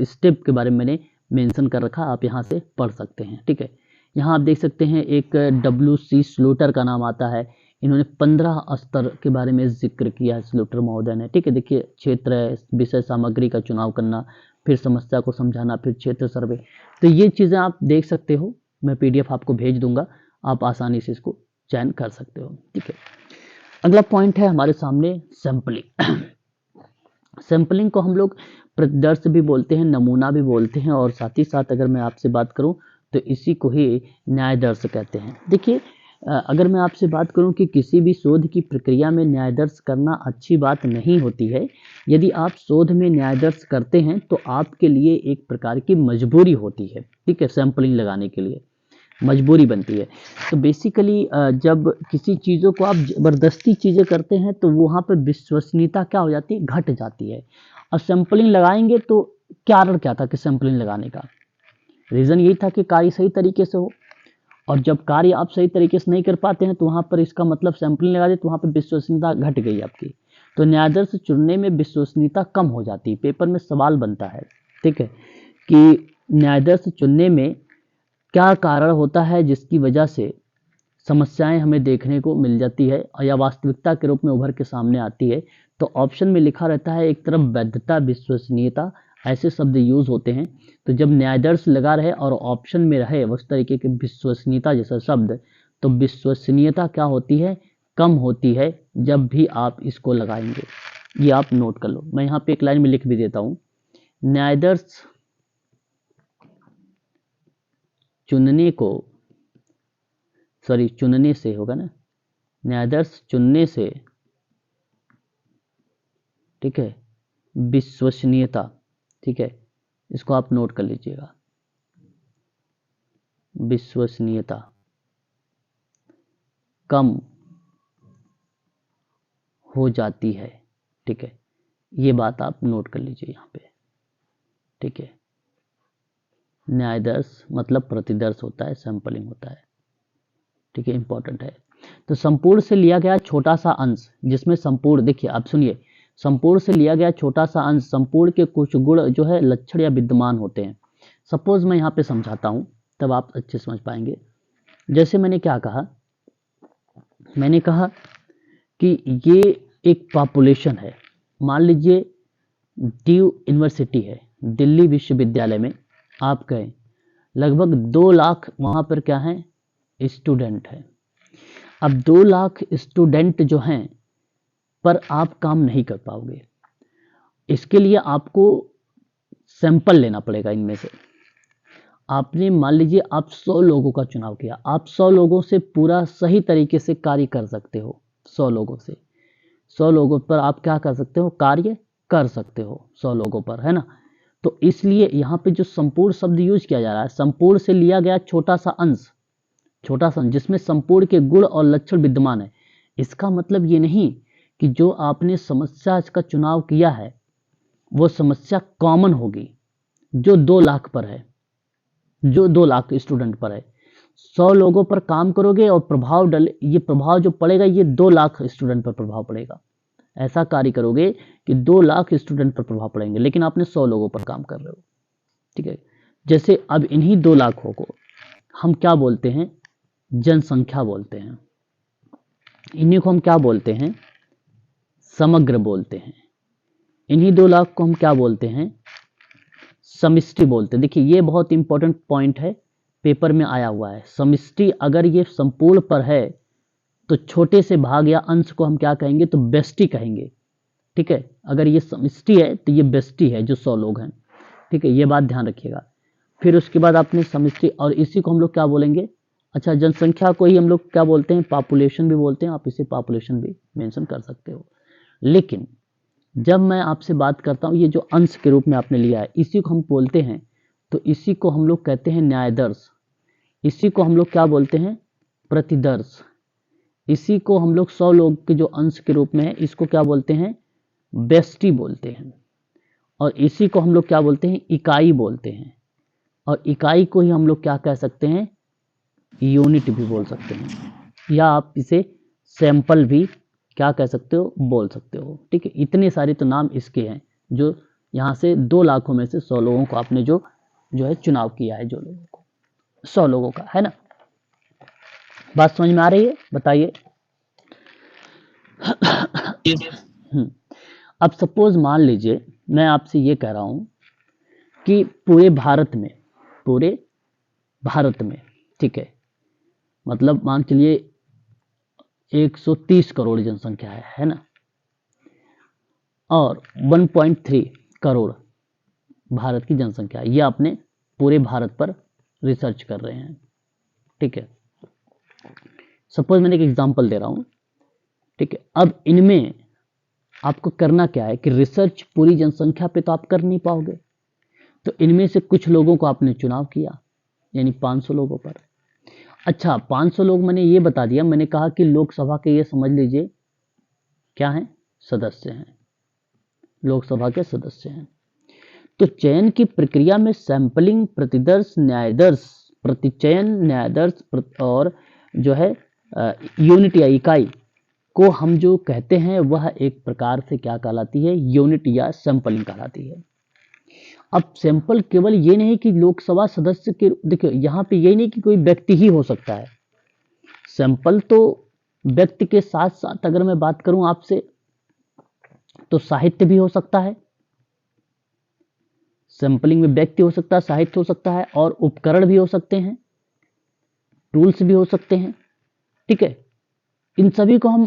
स्टेप के बारे में मैंने मेंशन कर रखा, आप यहाँ से पढ़ सकते हैं, ठीक है। यहाँ आप देख सकते हैं एक WC स्लूटर का नाम आता है, इन्होंने 15 स्तर के बारे में जिक्र किया है स्लूटर महोदय ने, ठीक है। देखिए क्षेत्र है, विषय सामग्री का चुनाव करना, फिर समस्या को समझाना, फिर क्षेत्र सर्वे, तो ये चीज़ें आप देख सकते हो, मैं PDF आपको भेज दूंगा, आप आसानी से इसको चयन कर सकते हो, ठीक है। अगला पॉइंट है हमारे सामने सैंपलिंग। सैंपलिंग को हम लोग प्रतिदर्श भी बोलते हैं, नमूना भी बोलते हैं, और साथ ही साथ अगर मैं आपसे बात करूं तो इसी को ही न्यायदर्श कहते हैं। देखिए अगर मैं आपसे बात करूं कि किसी भी शोध की प्रक्रिया में न्यायदर्श करना अच्छी बात नहीं होती है। यदि आप शोध में न्यायदर्श करते हैं तो आपके लिए एक प्रकार की मजबूरी होती है, ठीक है, सैंपलिंग लगाने के लिए मजबूरी बनती है। तो बेसिकली जब किसी चीज़ों को आप ज़बरदस्ती चीज़ें करते हैं तो वहाँ पर विश्वसनीयता क्या हो जाती है, घट जाती है। और सैंपलिंग लगाएंगे तो कारण क्या था कि सैंपलिंग लगाने का रीज़न यही था कि कार्य सही तरीके से हो, और जब कार्य आप सही तरीके से नहीं कर पाते हैं तो वहाँ पर इसका मतलब सैंपलिंग लगा दे तो वहाँ पर विश्वसनीयता घट गई आपकी, तो न्यायादर्श चुनने में विश्वसनीयता कम हो जाती है। पेपर में सवाल बनता है, ठीक है, कि न्यायादर्श चुनने में क्या कारण होता है जिसकी वजह से समस्याएं हमें देखने को मिल जाती है या वास्तविकता के रूप में उभर के सामने आती है। तो ऑप्शन में लिखा रहता है एक तरफ वैधता, विश्वसनीयता, ऐसे शब्द यूज होते हैं। तो जब न्यायादर्श लगा रहे और ऑप्शन में रहे उस तरीके के विश्वसनीयता जैसा शब्द, तो विश्वसनीयता क्या होती है, कम होती है जब भी आप इसको लगाएंगे। ये आप नोट कर लो, मैं यहाँ पे एक लाइन में लिख भी देता हूँ, न्यायादर्श चुनने से होगा ना, न्यायादर्श चुनने से, ठीक है, विश्वसनीयता, ठीक है, इसको आप नोट कर लीजिएगा, विश्वसनीयता कम हो जाती है, ठीक है, ये बात आप नोट कर लीजिए यहाँ पे, ठीक है। न्यायदर्श मतलब प्रतिदर्श होता है, सैंपलिंग होता है, ठीक है, इंपॉर्टेंट है। तो संपूर्ण से लिया गया छोटा सा अंश, जिसमें संपूर्ण, देखिए आप सुनिए, संपूर्ण से लिया गया छोटा सा अंश, संपूर्ण के कुछ गुण जो है लक्षण या विद्यमान होते हैं। सपोज मैं यहाँ पे समझाता हूँ तब आप अच्छे समझ पाएंगे। जैसे मैंने क्या कहा, मैंने कहा कि ये एक पॉपुलेशन है, मान लीजिए ड्यू यूनिवर्सिटी है, दिल्ली विश्वविद्यालय में आप गए, लगभग 2 लाख वहाँ पर क्या है, स्टूडेंट है। अब 2 लाख स्टूडेंट जो हैं पर आप काम नहीं कर पाओगे, इसके लिए आपको सैंपल लेना पड़ेगा। इनमें से आपने मान लीजिए आप 100 लोगों का चुनाव किया, आप 100 लोगों से पूरा सही तरीके से कार्य कर सकते हो, 100 लोगों से, 100 लोगों पर आप क्या कर सकते हो, कार्य कर सकते हो 100 लोगों पर, है ना। तो इसलिए यहाँ पे जो संपूर्ण शब्द यूज किया जा रहा है, संपूर्ण से लिया गया छोटा सा अंश, छोटा सा जिसमें संपूर्ण के गुण और लक्षण विद्यमान है। इसका मतलब ये नहीं कि जो आपने समस्या का चुनाव किया है वो समस्या कॉमन होगी जो 2 लाख पर है, जो 2 लाख स्टूडेंट पर है। 100 लोगों पर काम करोगे और प्रभाव ये प्रभाव जो पड़ेगा ये 2 लाख स्टूडेंट पर प्रभाव पड़ेगा। ऐसा कार्य करोगे कि 2 लाख स्टूडेंट पर प्रभाव पड़ेंगे, लेकिन आपने 100 लोगों पर काम कर रहे हो, ठीक है। जैसे अब इन्हीं 2 लाखों को हम क्या बोलते हैं, जनसंख्या बोलते हैं। इन्हीं को हम क्या बोलते हैं, समग्र बोलते हैं। इन्हीं 2 लाख को हम क्या बोलते हैं, समष्टि बोलते हैं। देखिए ये बहुत इंपॉर्टेंट पॉइंट है, पेपर में आया हुआ है। समष्टि अगर ये संपूर्ण पर है तो छोटे से भाग या अंश को हम क्या कहेंगे, तो व्यष्टि कहेंगे, ठीक है। अगर ये समष्टि है तो ये व्यष्टि है जो 100 लोग हैं, ठीक है, ये बात ध्यान रखिएगा। फिर उसके बाद आपने समष्टि, और इसी को हम लोग क्या बोलेंगे, अच्छा जनसंख्या को ही हम लोग क्या बोलते हैं, पॉपुलेशन भी बोलते हैं, आप इसे पॉपुलेशन भी मेंशन कर सकते हो। लेकिन जब मैं आपसे बात करता हूँ, ये जो अंश के रूप में आपने लिया है, इसी को हम बोलते हैं, तो इसी को हम लोग कहते हैं न्यायदर्श। इसी को हम लोग क्या बोलते हैं? प्रतिदर्श। इसी को हम लोग 100 लोग के जो अंश के रूप में है, इसको क्या बोलते हैं? व्यष्टि बोलते हैं। और इसी को हम लोग क्या बोलते हैं? इकाई बोलते हैं। और इकाई को ही हम लोग क्या कह सकते हैं? यूनिट भी बोल सकते हैं, या आप इसे सैंपल भी क्या कह सकते हो? बोल सकते हो। ठीक है, इतने सारे तो नाम इसके हैं, जो यहाँ से 2 लाखों में से 100 लोगों को आपने जो है चुनाव किया है, जो लोगों को 100 लोगों का, है ना? बात समझ में आ रही है? बताइए। अब सपोज मान लीजिए मैं आपसे ये कह रहा हूं कि पूरे भारत में, ठीक है, मतलब मान चलिए 130 करोड़ जनसंख्या है ना, और 1.3 करोड़ भारत की जनसंख्या, ये आपने पूरे भारत पर रिसर्च कर रहे हैं। ठीक है, सपोज मैंने एक एग्जांपल दे रहा हूं। ठीक है, अब इनमें आपको करना क्या है कि रिसर्च पूरी जनसंख्या पे तो आप कर नहीं पाओगे, तो इनमें से कुछ लोगों को आपने चुनाव किया, यानी 500 लोगों पर। अच्छा, 500 लोग मैंने ये बता दिया, मैंने कहा कि लोकसभा के, ये समझ लीजिए क्या हैं? सदस्य हैं, लोकसभा के सदस्य हैं। तो चयन की प्रक्रिया में सैंपलिंग, प्रतिदर्श, न्यायदर्श, प्रतिचयन, न्यायदर्श और जो है यूनिट या इकाई को हम जो कहते हैं, वह एक प्रकार से क्या कहलाती है? यूनिट या सैंपलिंग कहलाती है। अब सैंपल केवल ये नहीं कि लोकसभा सदस्य के, देखिए यहाँ पे ये नहीं कि कोई व्यक्ति ही हो सकता है। सैंपल तो व्यक्ति के साथ साथ अगर मैं बात करूं आपसे, तो साहित्य भी हो सकता है। सैंपलिंग में व्यक्ति हो सकता है, साहित्य हो सकता है, और उपकरण भी हो सकते हैं, टूल्स भी हो सकते हैं। ठीक है, इन सभी को हम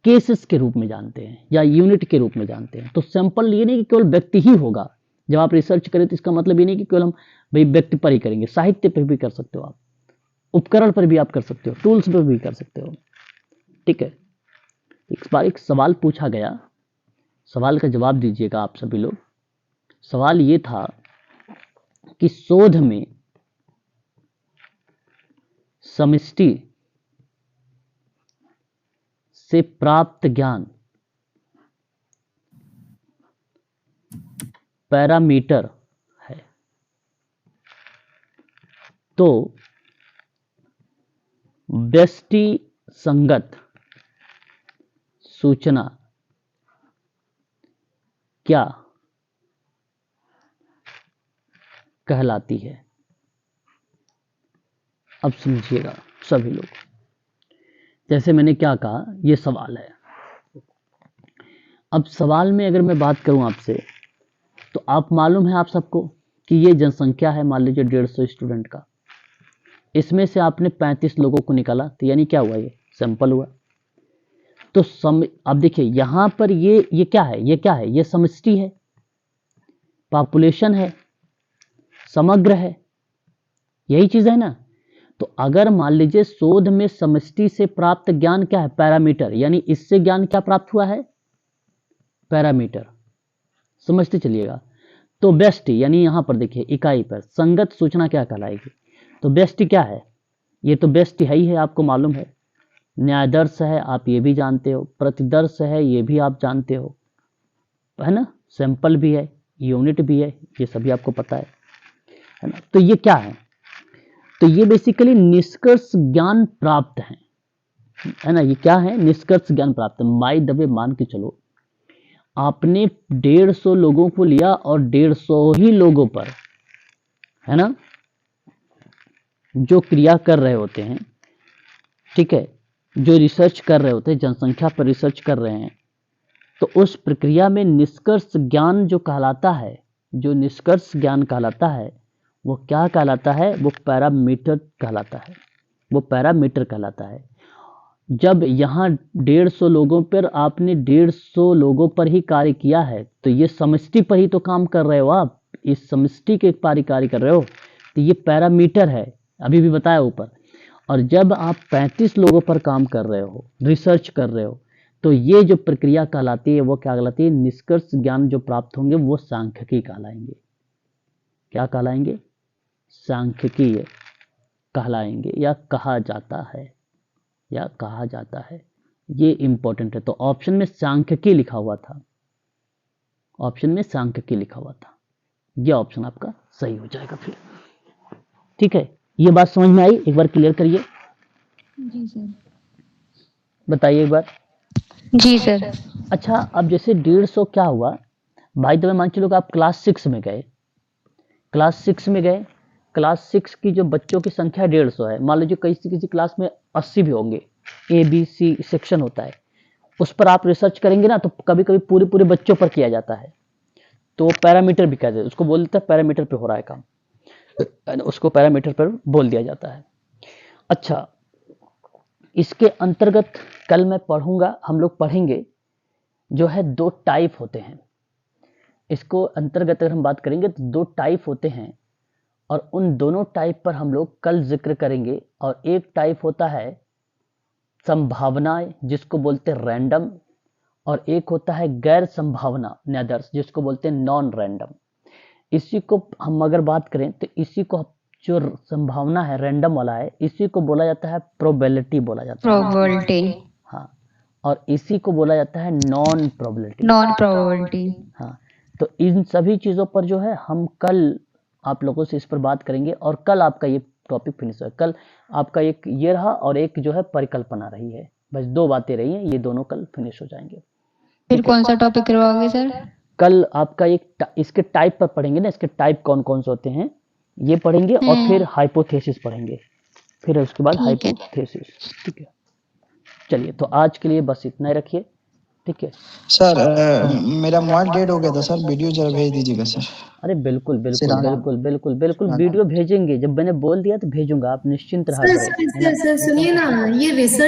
केसेस के रूप में जानते हैं या यूनिट के रूप में जानते हैं। तो सैंपल ये नहीं कि केवल व्यक्ति ही होगा। जब आप रिसर्च करें तो इसका मतलब ये नहीं कि केवल हम भाई व्यक्ति पर ही करेंगे, साहित्य पर भी कर सकते हो आप, उपकरण पर भी आप कर सकते हो, टूल्स पर भी कर सकते हो। ठीक है, इस बार एक सवाल पूछा गया, सवाल का जवाब दीजिएगा आप सभी लोग। सवाल ये था कि शोध में समष्टि से प्राप्त ज्ञान पैरामीटर है, तो व्यष्टि संगत सूचना क्या कहलाती है? अब समझिएगा सभी लोग, जैसे मैंने क्या कहा, ये सवाल है। अब सवाल में अगर मैं बात करूं आपसे, तो आप मालूम है आप सबको कि ये जनसंख्या है, मान लीजिए 150 स्टूडेंट का, इसमें से आपने 35 लोगों को निकाला, तो यानी क्या हुआ? ये सैंपल हुआ। तो अब देखिए यहां पर ये क्या है? ये क्या है? ये समष्टि है, पॉपुलेशन है, समग्र है, यही चीज है ना। तो अगर मान लीजिए शोध में समष्टि से प्राप्त ज्ञान क्या है? पैरामीटर, यानी इससे ज्ञान क्या प्राप्त हुआ है? पैरामीटर, समझते चलिएगा। तो व्यष्टि यानी यहां पर देखिए इकाई पर संगत सूचना क्या कहलाएगी? तो व्यष्टि क्या है? ये तो व्यष्टि है ही है, आपको मालूम है। न्यायदर्श है, आप ये भी जानते हो। प्रतिदर्श है, ये भी आप जानते हो, है ना। सैंपल भी है, यूनिट भी है, ये सभी आपको पता है ना। तो ये क्या है? तो ये बेसिकली निष्कर्ष ज्ञान प्राप्त है ना। ये क्या है? निष्कर्ष ज्ञान प्राप्त। माय द वे मान के चलो, आपने 150 लोगों को लिया और 150 ही लोगों पर, है ना, जो क्रिया कर रहे होते हैं, ठीक है, जो रिसर्च कर रहे होते हैं, जनसंख्या पर रिसर्च कर रहे हैं, तो उस प्रक्रिया में निष्कर्ष ज्ञान जो कहलाता है, जो निष्कर्ष ज्ञान कहलाता है, वो क्या कहलाता है? वो पैरामीटर कहलाता है, वो पैरामीटर कहलाता है। जब यहाँ 150 लोगों पर आपने 150 लोगों पर ही कार्य किया है, तो ये समष्टि पर ही तो काम कर रहे हो आप, इस समष्टि के पर कार्य कर रहे हो, तो ये पैरामीटर है, अभी भी बताया ऊपर। और जब आप 35 लोगों पर काम कर रहे हो, रिसर्च कर रहे हो, तो ये जो प्रक्रिया कहलाती है वो क्या कहलाती है? निष्कर्ष ज्ञान जो प्राप्त होंगे वो सांख्यिकी कहलाएंगे। क्या कहलाएंगे? सांख्यिकी कहलाएंगे या कहा जाता है। ये इंपॉर्टेंट है। तो ऑप्शन में सांख्यिकी लिखा हुआ था, ये ऑप्शन आपका सही हो जाएगा फिर। ठीक है, ये बात समझ में आई? एक बार क्लियर करिए, जी सर। बताइए एक बार। जी सर। अच्छा, अब जैसे 150 क्या हुआ भाई, तो मैं मान चलो कि आप क्लास 6 में गए, क्लास 6 की जो बच्चों की संख्या 150 है, मान लीजिए किसी क्लास में 80 भी होंगे, ABC सेक्शन होता है, उस पर आप रिसर्च करेंगे ना, तो कभी कभी पूरे बच्चों पर किया जाता है, तो पैरामीटर भी कहते हैं उसको, बोल देते हैं पैरामीटर पे हो रहा है काम, उसको पैरामीटर पर बोल दिया जाता है। अच्छा, इसके अंतर्गत कल मैं पढ़ूंगा, हम लोग पढ़ेंगे जो है 2 टाइप होते हैं। इसको अंतर्गत अगर हम बात करेंगे तो 2 टाइप होते हैं, और उन दोनों टाइप पर हम लोग कल जिक्र करेंगे। और एक टाइप होता है संभावनाएं, जिसको बोलते हैं रैंडम, और एक होता है गैर संभावना न्यादर्श, जिसको बोलते हैं नॉन रैंडम। इसी को हम अगर बात करें तो इसी को जो संभावना है, रैंडम वाला है, इसी को बोला जाता है प्रोबेबिलिटी बोला जाता है। प्रोबेबिलिटी। हाँ, और इसी को बोला जाता है नॉन प्रोबेबिलिटी। हाँ, तो इन सभी चीज़ों पर जो है हम कल आप लोगों से इस पर बात करेंगे, और कल आपका ये टॉपिक फिनिश है। कल आपका एक ये रहा और एक जो है परिकल्पना रही है, बस 2 बातें रही हैं, ये दोनों कल फिनिश हो जाएंगे। फिर कौन सा टॉपिक करवाओगे सर? कल आपका एक इसके टाइप पर पढ़ेंगे ना, इसके टाइप कौन कौन से होते हैं ये पढ़ेंगे, और फिर हाइपोथेसिस पढ़ेंगे, फिर उसके बाद हाइपोथेसिस। ठीक है, चलिए, तो आज के लिए बस इतना ही रखिए। ठीक है सर, मेरा मोबाइल डेड हो गया था सर, वीडियो जरा भेज दीजिएगा सर। अरे बिल्कुल बिल्कुल सिराना। बिल्कुल बिल्कुल बिल्कुल वीडियो भेजेंगे, जब मैंने बोल दिया तो भेजूंगा, आप निश्चिंत रहा सर करें, है ना। सर सुनिए ना, ये रिसर्च